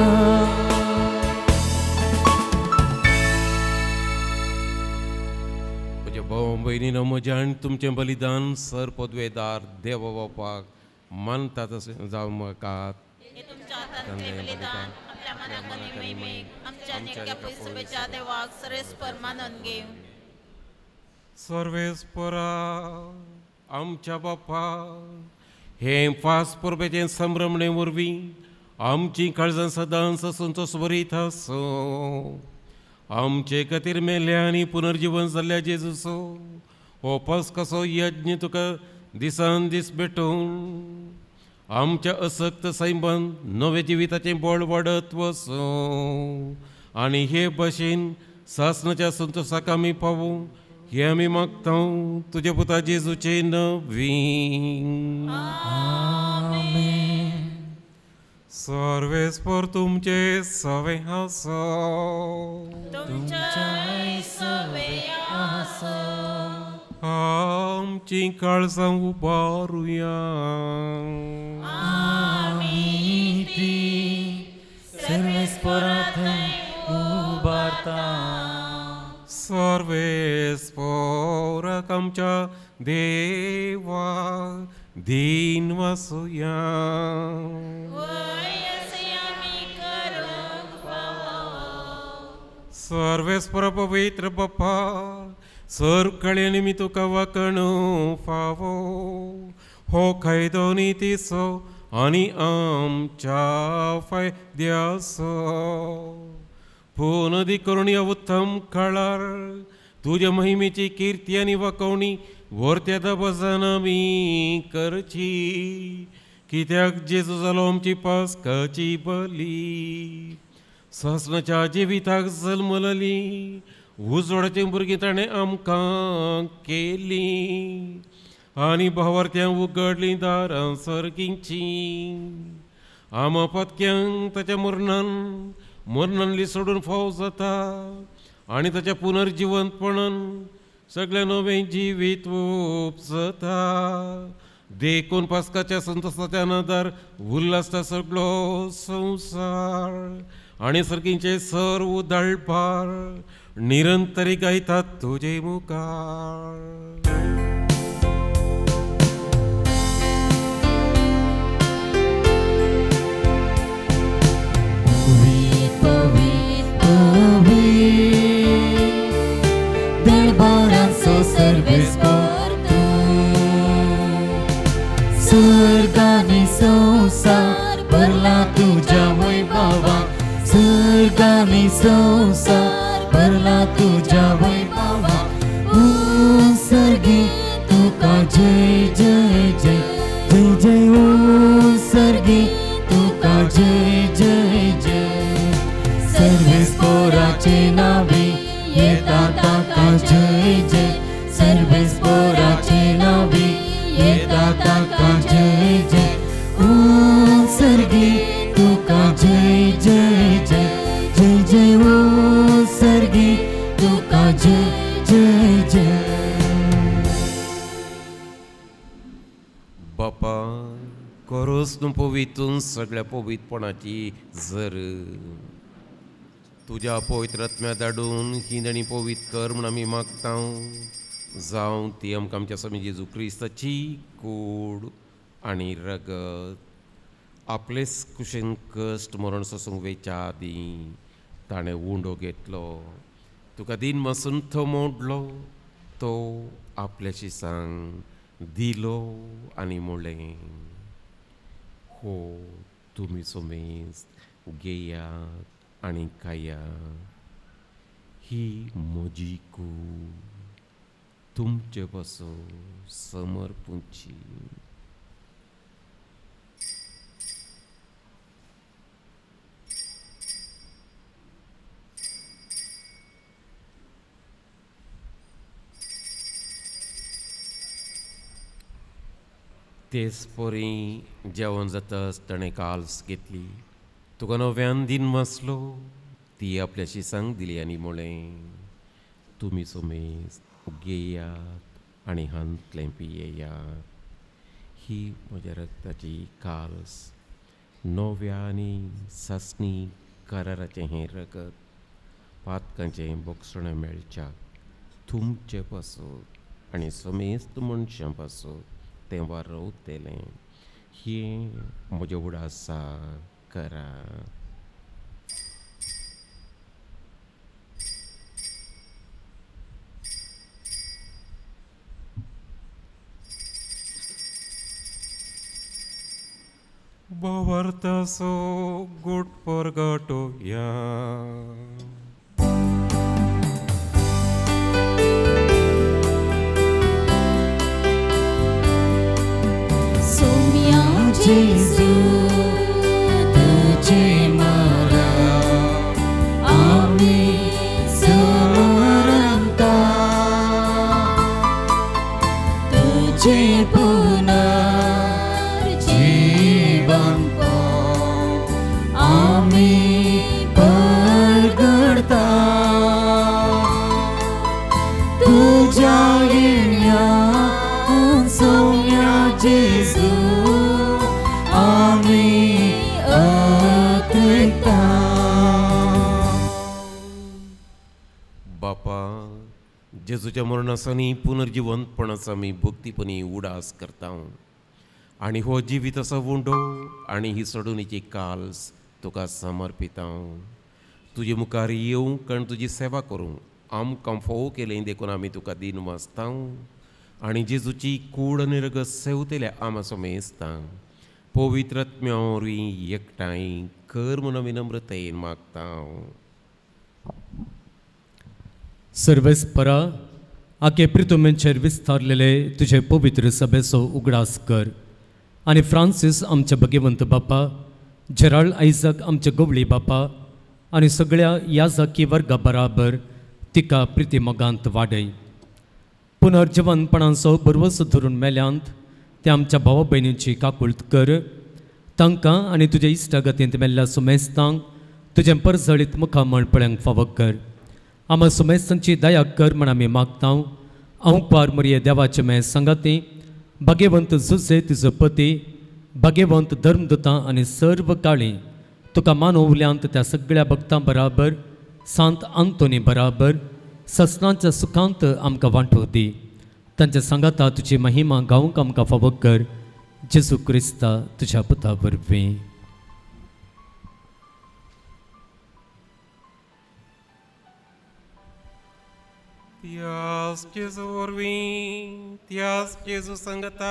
म्हज्या भाव भयणीनो म्हजें आनी तुमचें बलिदान सर पदवेदार देवा बापाक मानता तशें जावं म्हाका सर्वेस्परा आमच्या बापा हे फास परबेचे संभ्रमणे वरवीं आमची काळजां सदांच संतोष भरीत आसो. आमचे खातीर मेल्ल्या आनी पुनर्जीवन जाल्ल्या जेजूचो हो कसो यज्ञ तुका दिसान दीस भेटून आमच्या असक्त सैमान नवे जिविताचें बळ वाडत वचो आनी हे भाशेन सासणाच्या संतोशाक आमी पावूं हे आमी मागता तुजे पुता जेजूचे नवी. सर्वेस्पर तुमचे सवे आसो, आमची काळजां उबारुया. सर्वेस्परांत उबारता. सर्वेस्पराक आमच्या देवा दिन वासुया. सर्वेस्पर पवित्र बाप्पा, सर्व कळ्यांनी मी तुका वाकणू फावो. हो कायदो नितीचो आनी आमच्या फायद्याचो. पुनदी करून या उत्तम काळार तुझ्या महिमेची कीर्ती आनी वाकवणी वर्त्यात भजन आमी करची. कित्याक जेजू जालो आमची पास्काची बली. ससनाच्या जिविताक जल्मलली, उजवाडाचे भुरगीं ताणें आमकां केली. आनी भावार्थ्यां उगडली दारां सर्गींची. आमा पत्क्यांक ताच्या मरणांतली सोडून फाव जाता. आनी ताच्या पुनर्जिवंतपणान सगळ्या नवें जिवीत उपजता. देखून पास्काच्या संतोषाच्या नादार उल्हासता सगळो संवसार. आनी सर्गींचे सर्व दळपार निरंतरी गायतात तुजे मुखार. दरबारांचो सर्वेस्पर तूं. स्वर्ग आनी संवसार भरला तुज्या वैभवान. स्वर्ग आनी संवसार भरला तुज्या वैभवान. सर्गी तुका जय जय जय जय जय. ओ सर्गी तुका जय जय जय. सर्वेस्पराचे नावे येता ताका जय जय. सर्वेस्पराचे नावे येता ताका जय जय. ओ सर्गी तुका जय जय जय जय जय. ओ सर्गी तुका जय जय जय. बापा, करोस न्हू पवितून सगळ्या पवित्रपणाची जर. तुज्या पवित्र आत्म्या धाडून ही देणी पवित्र कर म्हूण आमी मागता. जावं ती आमकां आमच्या स्वामी जेजू क्रिस्ताची कूड आनी रगत. आपलेच कुशेन कश्ट मरण सोसूंक वेच्या आदीं ताणें उंडो घेतलो. तुका दिन मासून तो मोडलो. तो आपल्याशी सांग दिलो आनी म्हणलें, हो तुमी सोमेज घेयात आनी खायात. ही म्हजी कूड तुमचे पासो समर्पूंची. तेच पोरी जेवण जाताच ताणें काल्स घेतली. तुका नव्यान दिन मासलो. ती आपल्याशी सांग दिली आनी म्हळें, तुमी सोमेज घेयात आनी हांतलें पियेयात. ही म्हज्या रक्ताची काल्स, नव्या आनी सासणी कराराचें हें रगत. पातकांचें बोगसणें मेळच्याक तुमचे पासून आनी समेस्त मनशां पासून तें वारवतलें. हें म्हजें उडासा करा. Bavartaso good porgato ya. Somia Jesu tuje mara ami samaranta tuje punar jivan ko जेजूच्या मरणासानी पुनर्जिवंतपणाचा आमी भक्तीपणी उडास करता आनी हो जिवीत असो वुंडो आनी ही सोडुनीची काल्स तुका समर्पिता. तुजे मुखार येवंक आनी तुजी सेवा करूंक आमकां फोव केलें देखून आमी तुका दिन वाचता आनी जेजूची कूड आनी रगत सेवतेल्या आमाचो मेजता. पवित्र आत्म्या वरवीं एकठांय कर म्हूण आमी नम्रतायेन मागता. सर्वेस्परा आखे प्रितुमेंचेर विस्तारलेले तुझे पवित्र सभेचो उगडास कर आनी फ्रांसीस आमचे भगिवंत बापा, जेराल्ड आयझक आमचे गवळी बापा आनी सगळ्या याजकी वर्गा बराबर तिका प्रिती मोगांत वाडय. पुनर्जवनपणाचो बरवस धरून मेल्यांत ते आमच्या भावा भयणींची काकुळट कर. तांकां आनी तुज्या इश्टागतींत मेल्ल्या सुमेस्तांक तुजें परजळीत मुखामळ पळ्यांक फावो कर. आमा सुमेस्तांची दया कर म्हण आमी मागता. अंपार मरिये देवाचे मे संगाती, भाग्यवंत जुसे तिजो पती, भाग्यवंत धर्मदूतां आनी सर्व काळी तुका मानवल्यांत त्या सगळ्या भक्तां बराबर सांत आंतोनी बराबर ससनांच्या सुखांत आमकां वांटो दी. तांच्या सांगाता तुजी महिमा गावंक आमकां फावो कर. जेजू क्रिस्ता तुज्या पुता वरवीं. Tias Jesu orvim, tias Jesu sangata,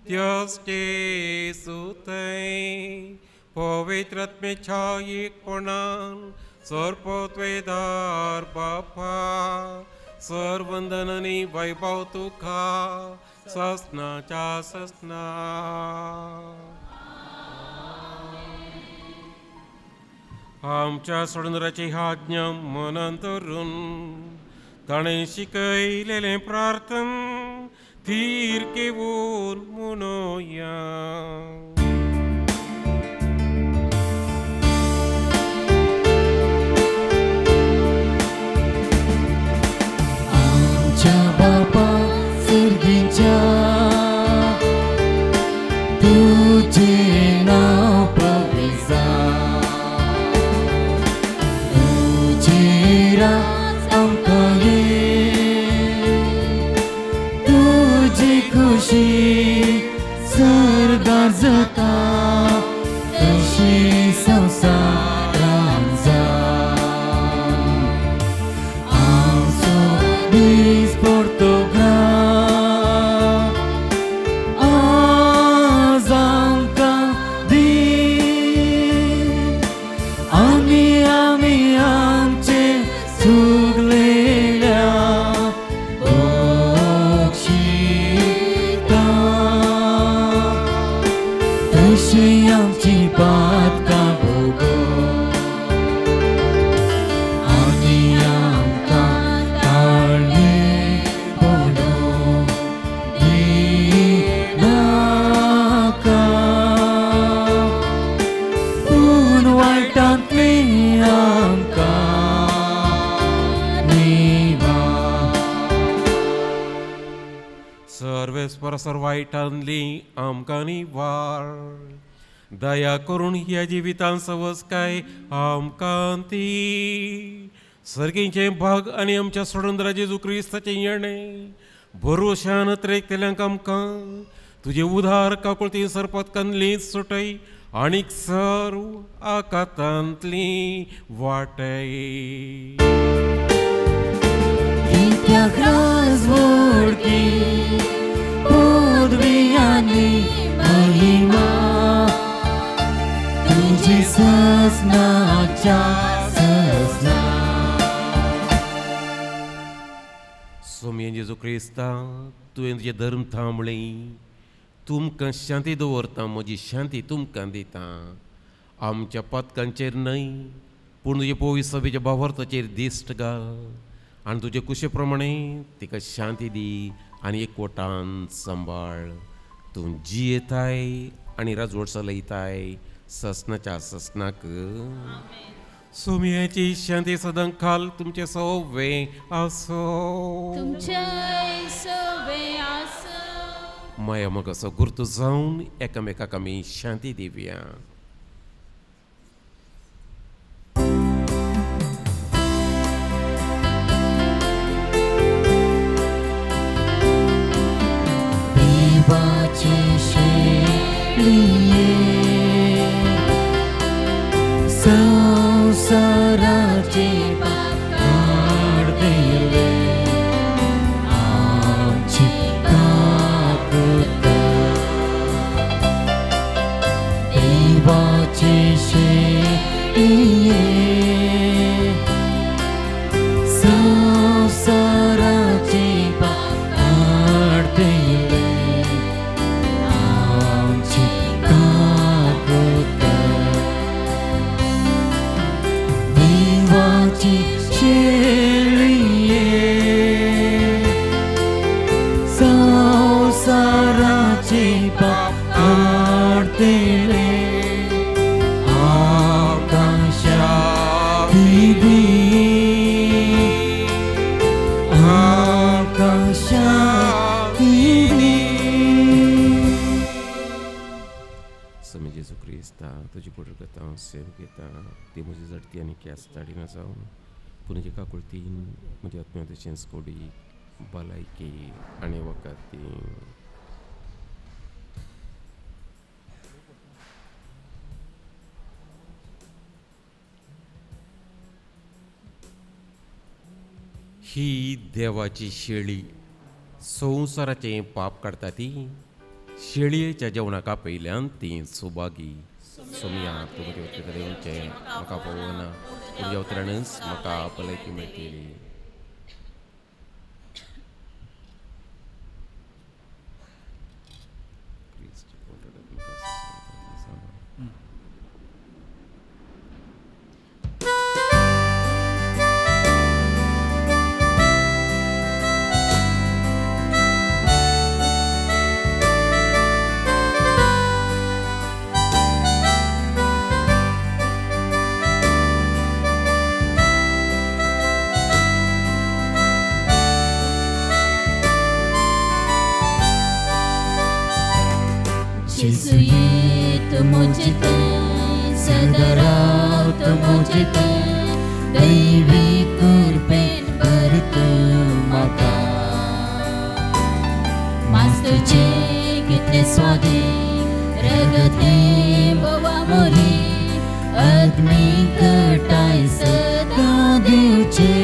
tias Jesu tei, povitrat me chayik ponan, sorpotvedar bapa, सर्वंदननी वैभव तुका, ससनाच्या ससना. आमच्या सोडुनराची आज्ञा मनांत धरून ताणें शिकयलेलें प्रार्थन थीर केवून म्हणुया. आमच्या बापा सर्गीच्या, तुझें नांव पवित्र जावं, तुझें राज आमकां तुझी खुशी सरदार जाता तशी संवसारांत जावं. आमचो दीस पोर्तुगाल आज आमकां दी आमी आमचे चुकलेल्या तशी आमची पातकां भोगो आनी आमकां ताळमेळ पडूंक दिनाका, पूण वायटांतली आमकां निवार. सर्वेस्पर सर्वायटांतली आमकां निवार. दया करून ह्या जिवितांत सवस काय आमकां ती. सर्गींचे भाग आनी आमच्या सोडुनरा जेजू क्रिस्ताचें येणें भरोशान त्रेकतेल्यांक आमकां तुजे उदार काकुळती सरपतकांतली सुटय आनीक सर्व आकातांतली वाटय. कित्याक राजवडकी पदवी आनी महिमा तुजी ससनाच्या ससना. सोमये जेजू क्रिस्ता, तुवें तुजें धर्म थांबळी. तुमकां शांती दवरता, म्हजी शांती तुमकां दिता. आमच्या पथकांचेर न्हय पूण तुजे पवित्र सभेच्या भावार्थाचेर दिश्ट घाल आनी तुजे कुशे प्रमाणे तिका शांती दी आनी एकवटान सांबाळ. तूं जियेताय आनी राजवट चलयताय ससनाच्या ससनाक. सोमयाची शांती सदां काल तुमचे सवे आसो. माया मोगाचो गुर्तू जावन एकामेकाक आमी शांती दिवया. संसाराचे काढले आमची काकूत देवाचे शेळिये संसाराचे काढले आमची काकूत देवाची शेळिये संसाराचे पाप काढतेले आकाशादिदी आकाशादिदी समय जेजू क्रिस्ता तुझी पुढे करता सेव घेता ती म्हजी झडती आनी केस दाडीना जावन पुण्याची काकुळतीन म्हजी आत्म्याची स्कोडी भलायकी आनी वखद ती ही देवाची शेळी संवसाराचें पाप काडटा ती शेळयेच्या जेवणाका पयल्यान ती सुभागी सोमया तूं म्हजे उतरे येवचें म्हाका पळोवना तुज्या उतरानच म्हाका भलायकी मेळटली Jésus est मुझे सदा रात मुझे दैवी कृपेन भरतो म्हाका मास्तुचे कितले स्वादीक रगते बोवा मोरी अग्नी कटाय सदा दिवचे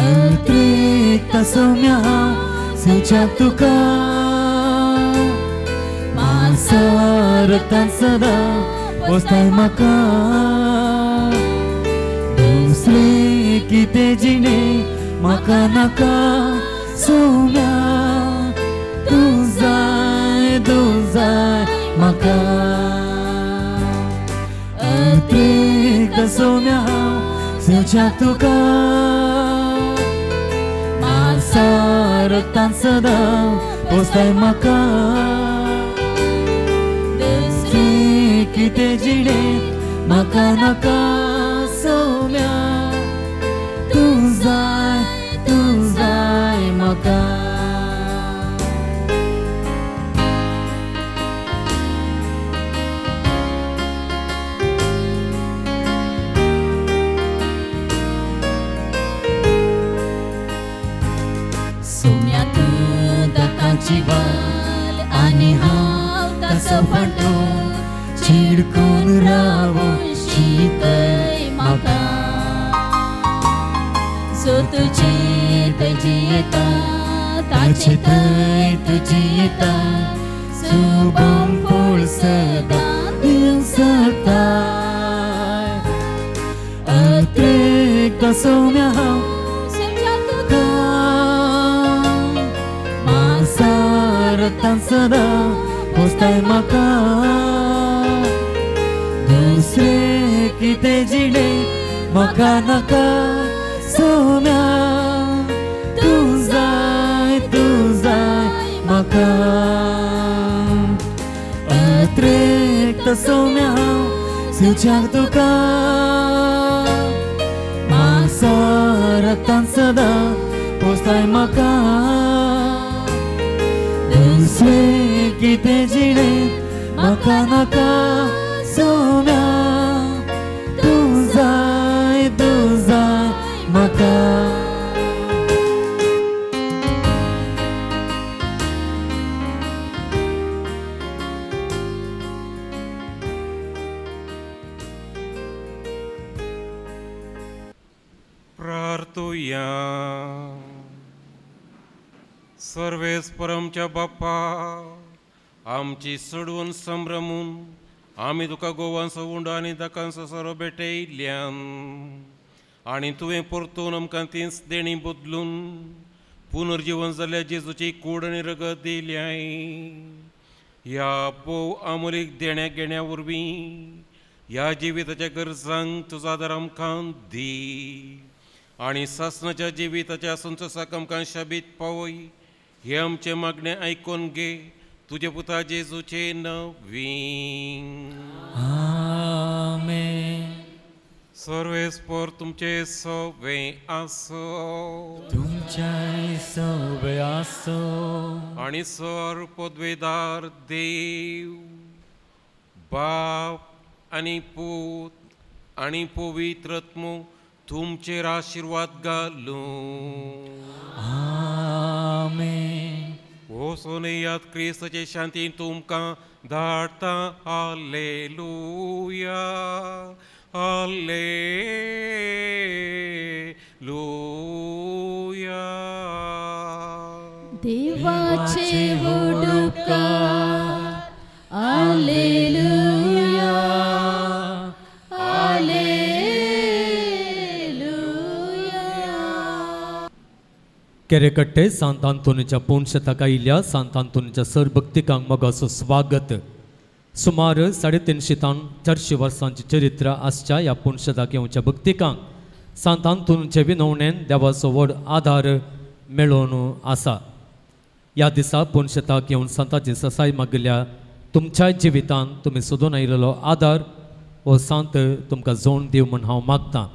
अत्रेक सौम्या सुचा तुका सारतान सदा पोसताय म्हाका दुसरे किते जिणे म्हाका नाका सौम्या तूं जाय म्हाका अत्रेक सौम्या सुचा तुका सारतान सदा पोसताय म्हाका किते जिणे म्हाका नाका सौम्या तूं जाय म्हाका सौम्या तूं दाकाची वाल आनी हांव ताचो फाटो चिडकून रावूं शिकय म्हाका सो तुजे तुजी येता ताचे थंय तुजी येता शुभम फूल सदां दिवं सकताय अत्रेक सौम्या हांव तुका मासारतान सदां पोसताय म्हाका दुसरे किते जिणे म्हाका नाका सौम्या तूं जाय म्हाका अत्रेक सौम्या हांव सुचाक तुका मासारतान सदां पोसताय म्हाका दुसरे किते जिणे म्हाका नाका सौम्या तूं जाय म्हाका करतोया. सर्वेस्परमच्या बाप्पा, आमची सोडवून संभ्रमून आमी तुका गोवांस उंड आनी दाकांस सोरो भेटयल्यान आनी तुवें परतून आमकां तीच देणी बदलून पुनर्जीवन जाल्ल्या जेजूची कूड आनी रगत दिल्याय. ह्या पोव अमोलीक देण्या घेण्या वरवीं ह्या जिविताच्या गरजांक तुजो आदार आमकां दी आनी सासणाच्या जिविताच्या संतोशाक आमकां शाबीत पावय. हे आमचे मागणें आयकून घे तुजे पुता जेजूचे नवीन. आमेन. सर्वेस्पर तुमचे सोवे आसो. तुमचे सोवे आसो. आनी सर्व पदवेदार देव बाप आनी पूत आनी पवित्र आत्मो तुमचेर आशिर्वाद घालूं. आमेन. ओ सोनेयात क्रिस्ताचे शांतीन तुमकां धाडटा. Hallelujah hallelujah. देवाचे उपकार. हालेलुया केरेकट्टे सांत आंतोनीच्या पुण्यशतका आयिल्ल्या सांत आंतोनीच्या सरभक्तिकांक मोगाचो स्वागत. सुमार 350 400 वर्सांचे चरित्र आसच्या ह्या पुण्यशतक येवच्या भक्तिकांक सांत आंतोनीचे विनवणेन देवाचो व्हड आधार मेळोवन आसा. ह्या दिसा पुण्यशतक येवन सांताची ससाय मागिल्ल्या तुमच्या जिवितांत तुमी सोदून आयिल्लो आधार हो सांत तुमकां जोड दिव म्हण हांव मागतां.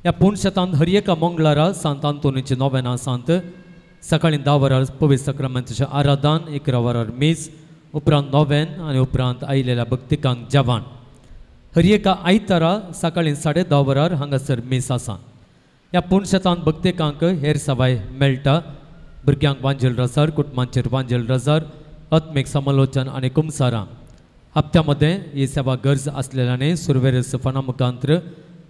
ह्या पुण्यशतांत हर एका मंगळारा सांत आंतोनीची नोवेना सांत सकाळीं 10 वरार पवित्र सक्रामेंताचें आराधन, 11 वरार मीस, उपरांत नोवेन आनी उपरांत आयिल्ल्या भक्तिकांक जेवण. हर एका आयतारा सकाळीं 10:30 वरार हांगासर मीस आसा. ह्या पुण्यशतांत भक्तिकांक हेर सवाय मेळटा. भुरग्यांक वांजेल रजार, कुटुंबांचेर वांजेल रजार, आत्मीक समालोचन आनी कुमसारां. हप्त्या मदें ही सेवा गरज आसलेल्यानी सुरवेरेस फना मुखांतर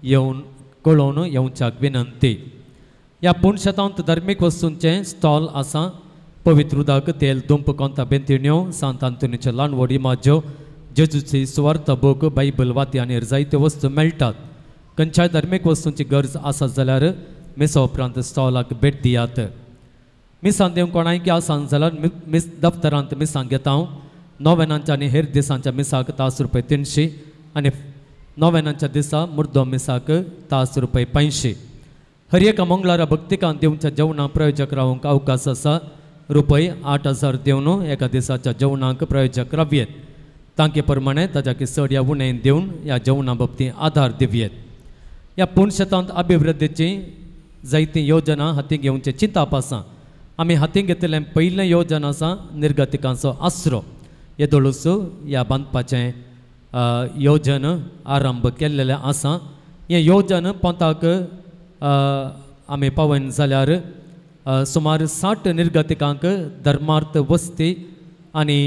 येवन कळोवन येवच्याक विनंती. ह्या पुण्यशतांत धार्मीक वस्तूंचें स्टॉल आसा. पवित्र उदक, तेल, दुंप, कोंता, बेंतिण्यो, सांत आंतोनीच्यो ल्हान इमाज्यो, जेजूची सुवार्थ बूक, बायबल, वाती आनी हेर जायत्यो वस्तू मेळटात. खंयच्याय धार्मीक वस्तूंची गरज आसा जाल्यार मिसा उपरांत स्टॉलाक भेट दियात. मिसांत येवंक कोणायकी आसा जाल्यार मिस दफ्तरांत मिसांक घेता हांव. नोवेनांच्या आनी हेर दिसांच्या मिसाक तास रुपये 300 आनी नोवेनांच्या दिसा मुर्दो मिसाक तास रुपये 500. हर एका मंगळारा भक्तिकांत देवच्या जेवणाक प्रयोजक रावंक अवकाश आसा. रुपये 8000 दिवन एका दिसाच्या जेवणाक प्रयोजक रावयेत. तांके प्रमाणे ताच्या चड या उणें दिवन ह्या जेवणा बाबतींत आधार दिवयेत. ह्या पुण्यशतांत अभिवृद्धीची जायती योजना हातीक घेवचे चिंताप आसा. आमी हातीक घेतिल्लें पयलें योजना आसा निर्गतिकांचो आसरो. येदोळूच ह्या बांदपाचें योजन आरंभ केल्लेलें आसा. हें योजन पोंताक आमी पावयन जाल्यार सुमार 60 निर्गतिकांक धर्मार्थ वस्ती आनी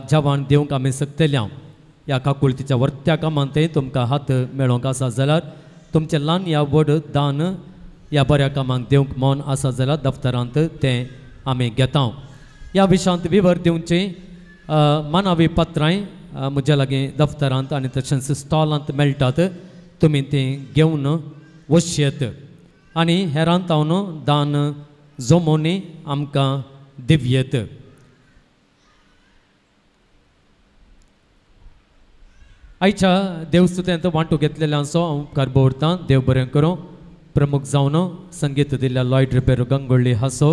जेवण दिवंक आमी सकतल्या. ह्या काकुळतीच्या वर्त्या कामांतय तुमकां हात मेळोवंक आसा जाल्यार तुमचें ल्हान या व्हड दान ह्या बऱ्या कामांक दिवंक मौन आसा जाल्यार दफ्तरांत तें आमी घेता. ह्या विशयांत विवर दिवची मानावी पत्रांय म्हज्या लागीं दफ्तरांत आनी तशेंच स्टॉलांत मेळटात. तुमी तीं घेवन वचचेत आनी हेरांत हांव दान जमोनी आमकां दिवयेत. आयच्या देवस्तुतेंत वांटो घेतलेल्यांचो हांव उपकार भोवतां. देव बरें करूं. प्रमुख जावन संगीत दिल्ल्या लॉयड रिपेरो गंगोळ्ळी हांसो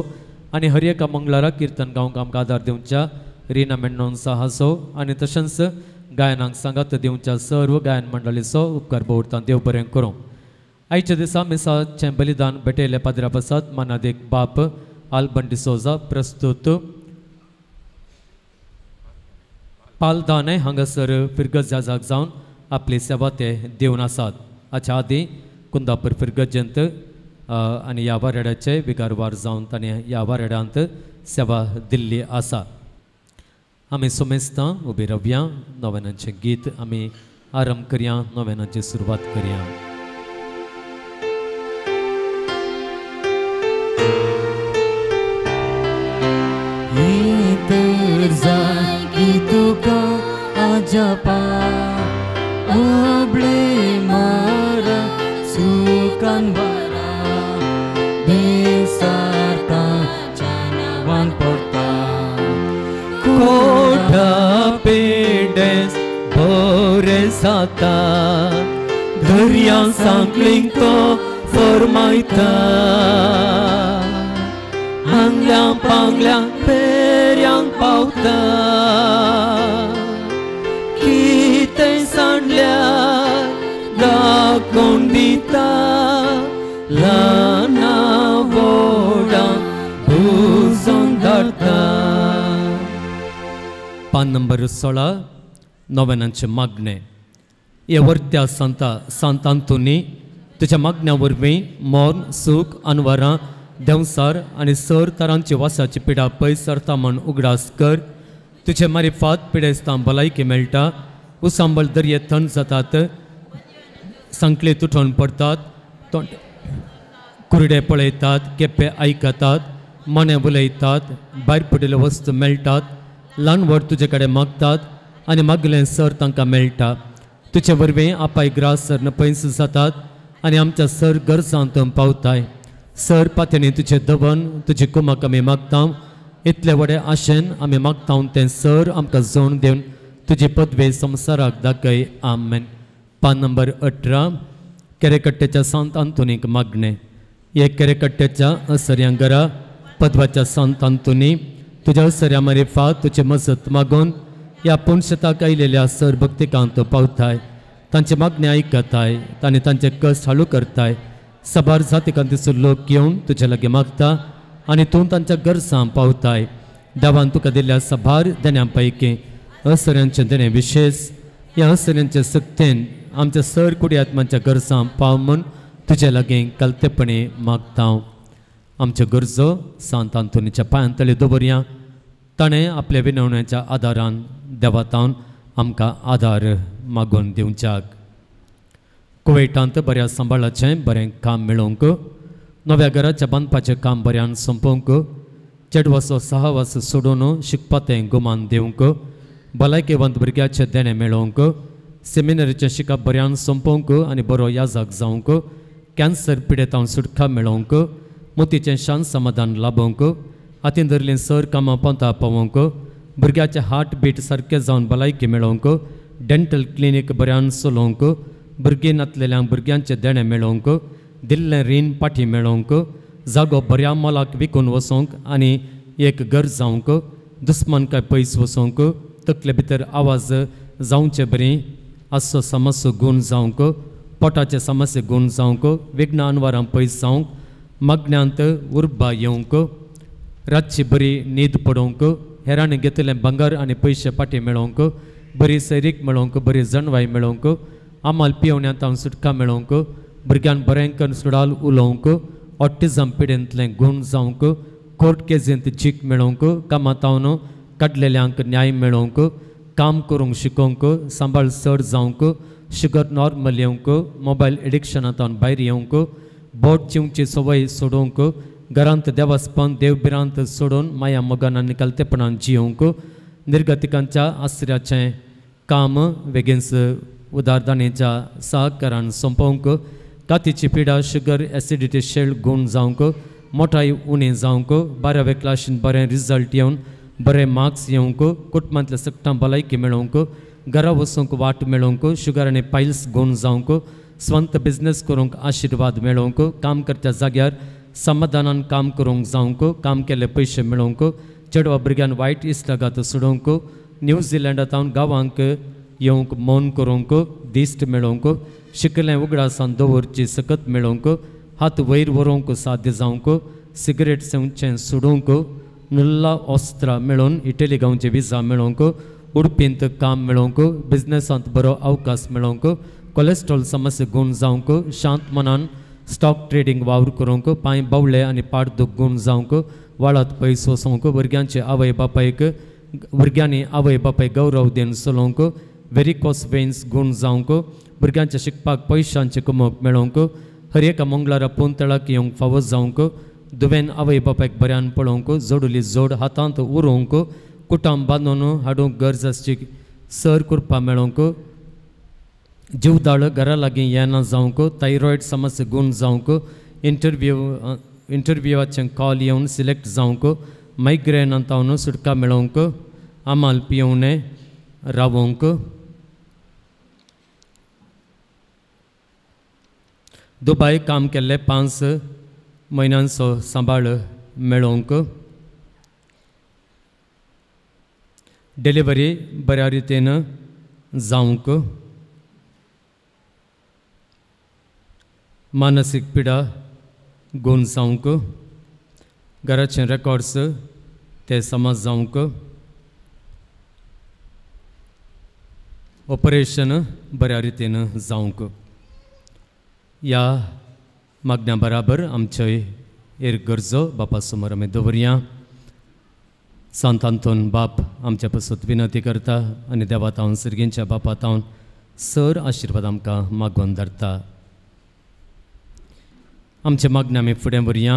आनी हर एका मंगळारा कीर्तन गावंक आमकां आदार दिवच्या रिना मेंडोन्सा हांसो आनी तशेंच गायनांक सांगात दिवच्या सर्व गायन मंडळीचो उपकार भोवतां. देव बरें करूं. आयच्या दिसा मिसाचें बलिदान भेटयले पाद्र्या बसात मानादेक बाप आल्बन डिसोजा प्रस्तुत पालदाने हांगासर फिरगत जाग जावन आपली सेवा ते दिवन आसात. हाच्या आदीं कुंदापूर फिरगत आनी ह्या वारेड्याचे विगारवार जावन ताणें ह्या वारेड्यांत सेवा दिल्ली आसा. आमी सुमेस्तां उबी रावया. नोवेनाचें गीत आमी आरंभ करया. नोवेनाची सुरवात करया. तुका आजपा अबळे मारा सुकान वरा बेसारता चानावान पडता कोठा पेडेस बरे जाता दर्यान सांगलींक तो फरमायता हांगल्यांक पांगल्यांक पेऱ्यांक पावता कितें सांडल्यार दाखोवन दिता ल्हाना व्हडांक बुजोवन धाडटा पान नंबर 16 नोवेनांचे मागणे हे वर्त्या सांत आंतोनी तुज्या मागण्या वरवीं मोर्न सूख अनवरां देंवसार आनी सर तरांची वासाची पिडा पयस सरता म्हण उगडास कर तुजे मारिफात पिडेस्तां भलायकी मेळटा उसांबळ दर्ये थंड जातात संकले तुटून पडटात कुरडे पळयतात केपें आयकतात मने उलयतात भायर पडिल्ल्यो वस्तू मेळटात ल्हान व्हड तुजे कडेन मागतात आनी मागलें सर तांकां मेळटा तुजे वरवीं आपाय ग्रास सर पयस जातात आनी आमच्या सर गरजांत पावताय सर पात्यांनी तुजें दवन तुजी कुमक आमी मागता इतले व्हडे आशेन आमी मागता तें सर आमकां जोड दिवन तुजी पदवे संवसाराक दाखय आमेन पान नंबर 18 केरेकट्टेच्या सांत आंतोनीक मागणे हे केरेकट्टेच्या असर्यां घरा पदवाच्या सांत आंतोनी तुज्या असर्या मारिफात तुजे मजत मागून ह्या पुणशताक आयिल्ल्या सर भक्तिकांत पावताय तांचे मागणे आयकताय तांणी तांचे कश्ट हाळू करताय सबार जातिकांतीचो लोक येवन तुजे लागीं मागता आनी तूं तांच्या गरजां पावताय देवान तुका दिल्ल्या सबार देण्यां पैकी असर्यांचें देणें विशेष ह्या असर्यांचे सक्तेन आमच्या सर कुडी आत्म्यांच्या गरजां पाव म्हूण तुजे लागीं कलतेपणी मागता आमच्यो गरजो सांत आंतोनीच्या पांयांतळी दवरया ताणें आपल्या विनवण्याच्या आदारान देवातावन आमकां आदार मागून दिवच्याक कुवेटांत बऱ्या सांबाळाचें बरें काम मेळोवंक नव्या घराच्या बांदपाचें काम बऱ्यान संपोवंक चेडवाचो सहवास सोडून शिकपाचें गुमान दिवंक भलायकेवंत भुरग्याचें देणें मेळोवंक सेमिनरीचें शिकप बऱ्यान संपोवंक आनी बरो याजाक जावंक कॅन्सर पिडेतावन सुटका मेळोवंक मोतीचें शांत समाधान लाभोवंक हातीन धरलीं सर कामां पोंता पावोवंक भुरग्याचें हार्ट बीट सारकें जावन भलायकी मेळोवंक डेंटल क्लिनीक बऱ्यान चलोवंक भुरगीं नातलेल्यांक भुरग्यांचें देणें मेळोवंक दिल्लें रीण पाठी मेळोवंक जागो बऱ्या मोलाक विकून वचोवंक आनी एक घर जावंक दुस्मान काय पयस वचोवंक तकले भितर आवाज जावचे बरी आसो समस्या गूण जावंक पोटाचे समस्या गूण जावंक विघ्न अनवारां पयस जावंक मागण्यांत उर्बा येवंक रातची बरी न्हीद पडोवंक हेरांनी घेतिल्लें भांगर आनी पयशे पाटी मेळोवंक बरी सैरीक मेळोवंक बरी जणवाय मेळोवंक आमाल पियेवण्यांत सुटका मेळोवंक भुरग्यांक बरें करून सुडाल उलोवंक ऑटिझम पिडेंतलें गूण जावंक कोर्ट केसींत जीक मेळोवंक कामांतावन काडलेल्यांक न्याय मेळोवंक काम करूंक शिकोवंक सांबाळ चड जावंक शुगर नॉर्मल येवंक मोबायल एडिक्शनांतावन भायर येवंक बोट चिवची सवय सोडोवंक घरांत देवास्पन देवबिरांत सोडून माया मोगान आनी कलतेपणान जियोवंक निर्गतिकांच्या आश्रयाचें काम वेगीनच उदारदाणेच्या सहकारान संपोवंक कातीची पिडा शुगर एसिडिटी शेळ गूण जावंक मोठाई उणी जावंक 12वे क्लासीन बरें रिजल्ट येवन बरें मार्क्स येवंक कुटुंबांतल्या सगळ्यां भलायकी मेळोवंक घरा वचूंक वाट मेळोवंक शुगर आनी पायल्स गूण जावंक स्वंत बिझनेस करूंक आशिर्वाद मेळोवंक काम करच्या जाग्यार समाधानान काम करूंक जावंक काम केले पयशे मेळोवंक चेडवा भुरग्यान वायट इश्टागात सोडोवंक न्यूझिलंडांतावन गांवांक येवंक मौन करूंक दिश्ट मेळोवंक शिकलें उगडासान दवरची सकत मेळोवंक हात वयर व्हरूंक साध्य जावंक सिगरेट सेवचें सोडूंक नुल्ला ऑस्त्रा मेळोवन इटली गांवचे विजा मेळोवंक उडपींत काम मेळोवंक बिझनेसांत बरो अवकाश मेळोवंक कोलेस्ट्रॉल समस्या गूण जावंक शांत मनान स्टॉक ट्रेडिंग वावर करूंक पांय बावळे आनी पाड दूख गूण जावंक वाळात पयस वचोवंक भुरग्यांचे आवय बापायक भुरग्यांनी आवय बापायक गौरव दिवन चलोवंक वेरिकॉस वेन्स गूण जावंक भुरग्यांच्या शिकपाक पयशांचे कुमक मेळोवंक हर एका मंगळारा पोंतळाक येवंक फावो जावंक दुवेन आवय बापायक बऱ्यान पळोवंक जोडुली जोड हातांत उरोवंक कुटाम बांदून हाडूंक गरज आसची सर करपा मेळोंक जीवदाळ घरा लागीं येना जावंक थायरॉयड समस्या गूण जावंक इंटरव्यूवाचें कॉल येवन सिलेक्ट जावंक मायग्रेनांतावन सुटका मेळोवंक आमाल पियोवणे रावोंक दुबाय काम केल्ले 5 म्हयन्यांचो सांबाळ मेळोवंक डिलिव्हरी बऱ्या रितीन जावंक मानसीक पिडा गूण जावंक घराचे रेकॉर्ड्स ते समज जावंक ऑपरेशन बऱ्या रितीन जावंक ह्या मागण्या बराबर आमचे एर गरजो बापा समोर आमी दवरया सांत आंतोन बाप आमच्या पासत विनंती करता आनी देवात हांव सर्गेंच्या बापात हांव सर आशिर्वाद आमकां मागोवन धरता आमचे मागण्या आमी फुडें व्हरया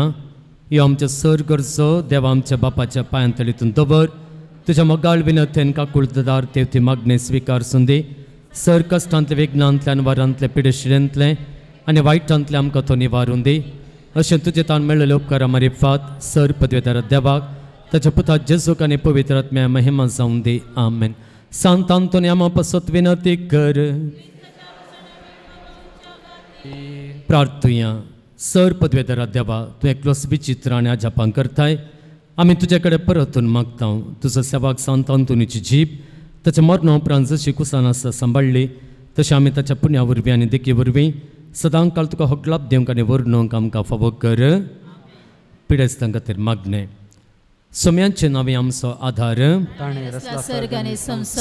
ह्यो आमच्यो सर गरजो देवा आमच्या बापाच्या पांयांतळीतून दवर तुज्या मोगाळ विनंतेन काकुळदार तेव ती मागणी स्विकारसून दी सर कश्टांतले विघ्नांतल्यान वारांतले पिडेशिडेंतले आनी वायटांतले आमकां तो निवारून दी अशें तुजे तान मेळिल्ले उपकारा मारिफात सर पदवेदार देवाक ताच्या पुता जेजूक आनी पवित्र आत्म्या महिमा जावं दी आमेन सांत आंतोनी आमा पासत विनंती कर प्रार्थुया सर पदवेदारा देवा तूं एकलोच विचित्र आनी आजापां करताय आमी तुजे कडेन परतून मागता तुजो सेवाक सांत आंतोनीची जीब ताच्या मरणा उपरांत जशी कुसान आसा सांबाळ्ळी तशी आमी ताच्या पुण्या वरवीं आनी देखी वरवीं सदां काळ तुका होगलाप दिवंक आनी वर्णोवंक आमकां फावो कर पिडेस्तां खातीर मागणें सोम्यांचे नांवे आमचो आधार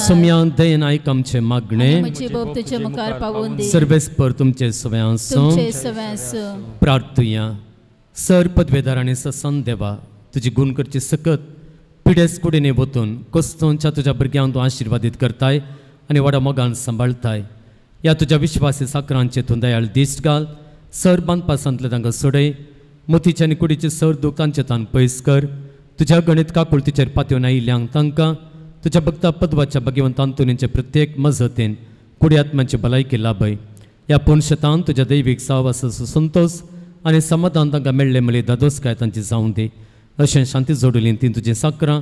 सोम्या दयेन आयक आमचे मागणें सर्वेस्पर तुमचे सवय आसूं प्रार्थुया सर पदवेदार आनी ससन देवा तुजी गुण करची सकत पिडेस कुडीने वतून कोस्तोंच्या तुज्या भुरग्यांक तूं आशिर्वादीत करताय आनी व्हडा मोगान सांबाळताय ह्या तुज्या विश्वासी साकरांचे तूं दयाळ दिश्ट घाल सर बांदपा सांतले तांकां सोडय मोतीचे आनी कुडीचे सर दूख तांचे तान पयस कर तुज्या गणित काकुळतीचेर पातयेवन आयिल्ल्यांक तांकां तुज्या भक्ता पदवाच्या भगवंत आंतोनीचे प्रत्येक मजतीन कुडी आत्म्याची भलायकी लाभय ह्या पुणशतान तुज्या दैवीक साहवासाचो संतोष आनी समाधान तांकां मेळ्ळे मळी दादोसकाय तांची जावं दी अशें शांती जोडली ती तुजी साकरां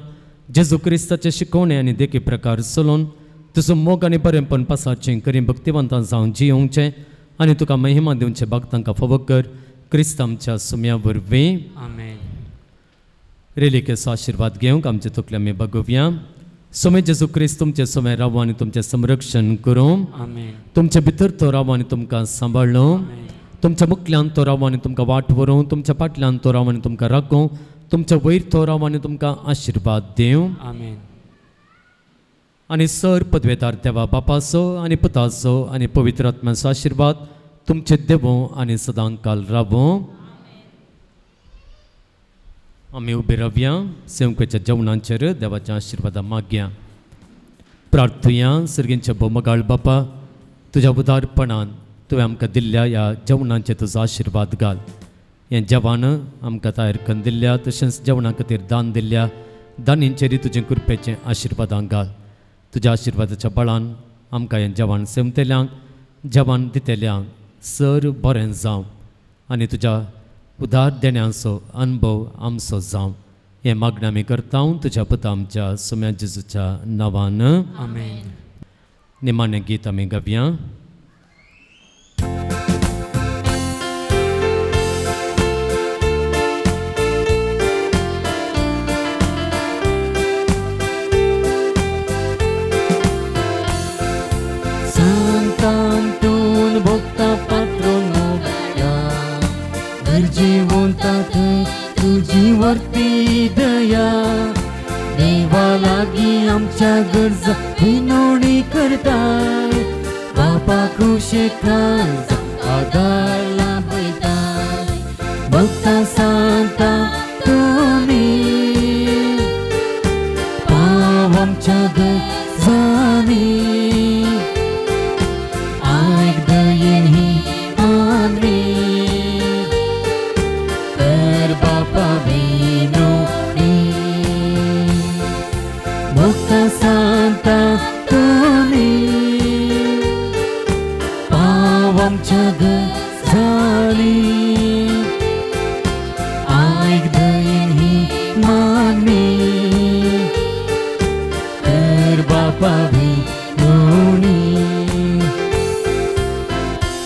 जेजू क्रिस्ताचे शिकोवणे आनी देखी प्रकार चलोवन तुजो मोग आनी बरेंपण पासारचें करी भक्तिवंतां जावन जियोवचें आनी तुका महिमा दिवचे भाग तांकां फावो कर क्रिस्त आमच्या सुम्या वरवीं आमेन रेलिकेचो आशिर्वाद घेवंक आमचे तकले आमी बगोवया सोमे जेजू क्रिस्त तुमचे सोमे रावो आनी तुमचें संरक्षण करूं आमेन तुमचे भितर तो रावो आनी तुमकां सांबाळ्ळो तुमच्या मुखल्यान तो रावो आनी तुमकां वाट व्हरूं तुमच्या फाटल्यान तो रावो आनी तुमकां राखूं तुमच्या वयर तो रावो आनी तुमकां आशिर्वाद दिवं आमेन आनी सर पदवेदार देवा बापाचो आनी पुताचो आनी पवित्र आत्म्याचो आशिर्वाद तुमचे देवो आनी सदां काल रावो आमी उबे रावया सेवकेच्या जेवणांचेर देवाच्या आशिर्वादा मागया प्रार्थुया सर्गेंच्या बोमगाळ बापा तुज्या उदारपणान तुवें आमकां दिल्ल्या ह्या जेवणांचेर तुजो आशिर्वाद घाल हें जेवण आमकां तयार करून दिल्ल्या तशेंच जेवणा खातीर दान दिल्ल्या दानींचेरय तुजें कृपेचें आशिर्वादां घाल तुज्या आशिर्वादाच्या बळान आमकां हें जेवण सेवतेल्यांक जेवण दितेल्यांक सर बरें जावं आनी तुज्या उदार देण्याचो अनुभव आमचो जावं हें मागणें आमी करता तुज्या पुता आमच्या सुम्या जेजूच्या नांवान आमेन निमाणें गीत आमी गावया Santanton bokta patrono ya Berjiwonta tuji warti daya Dewa lagi amcha garza hinoni kartai Bapa krushekal adala baitai Bokta santa tuni Pavam chaga zani गजाली ऐक दयेन ही मागणी कर बापा भी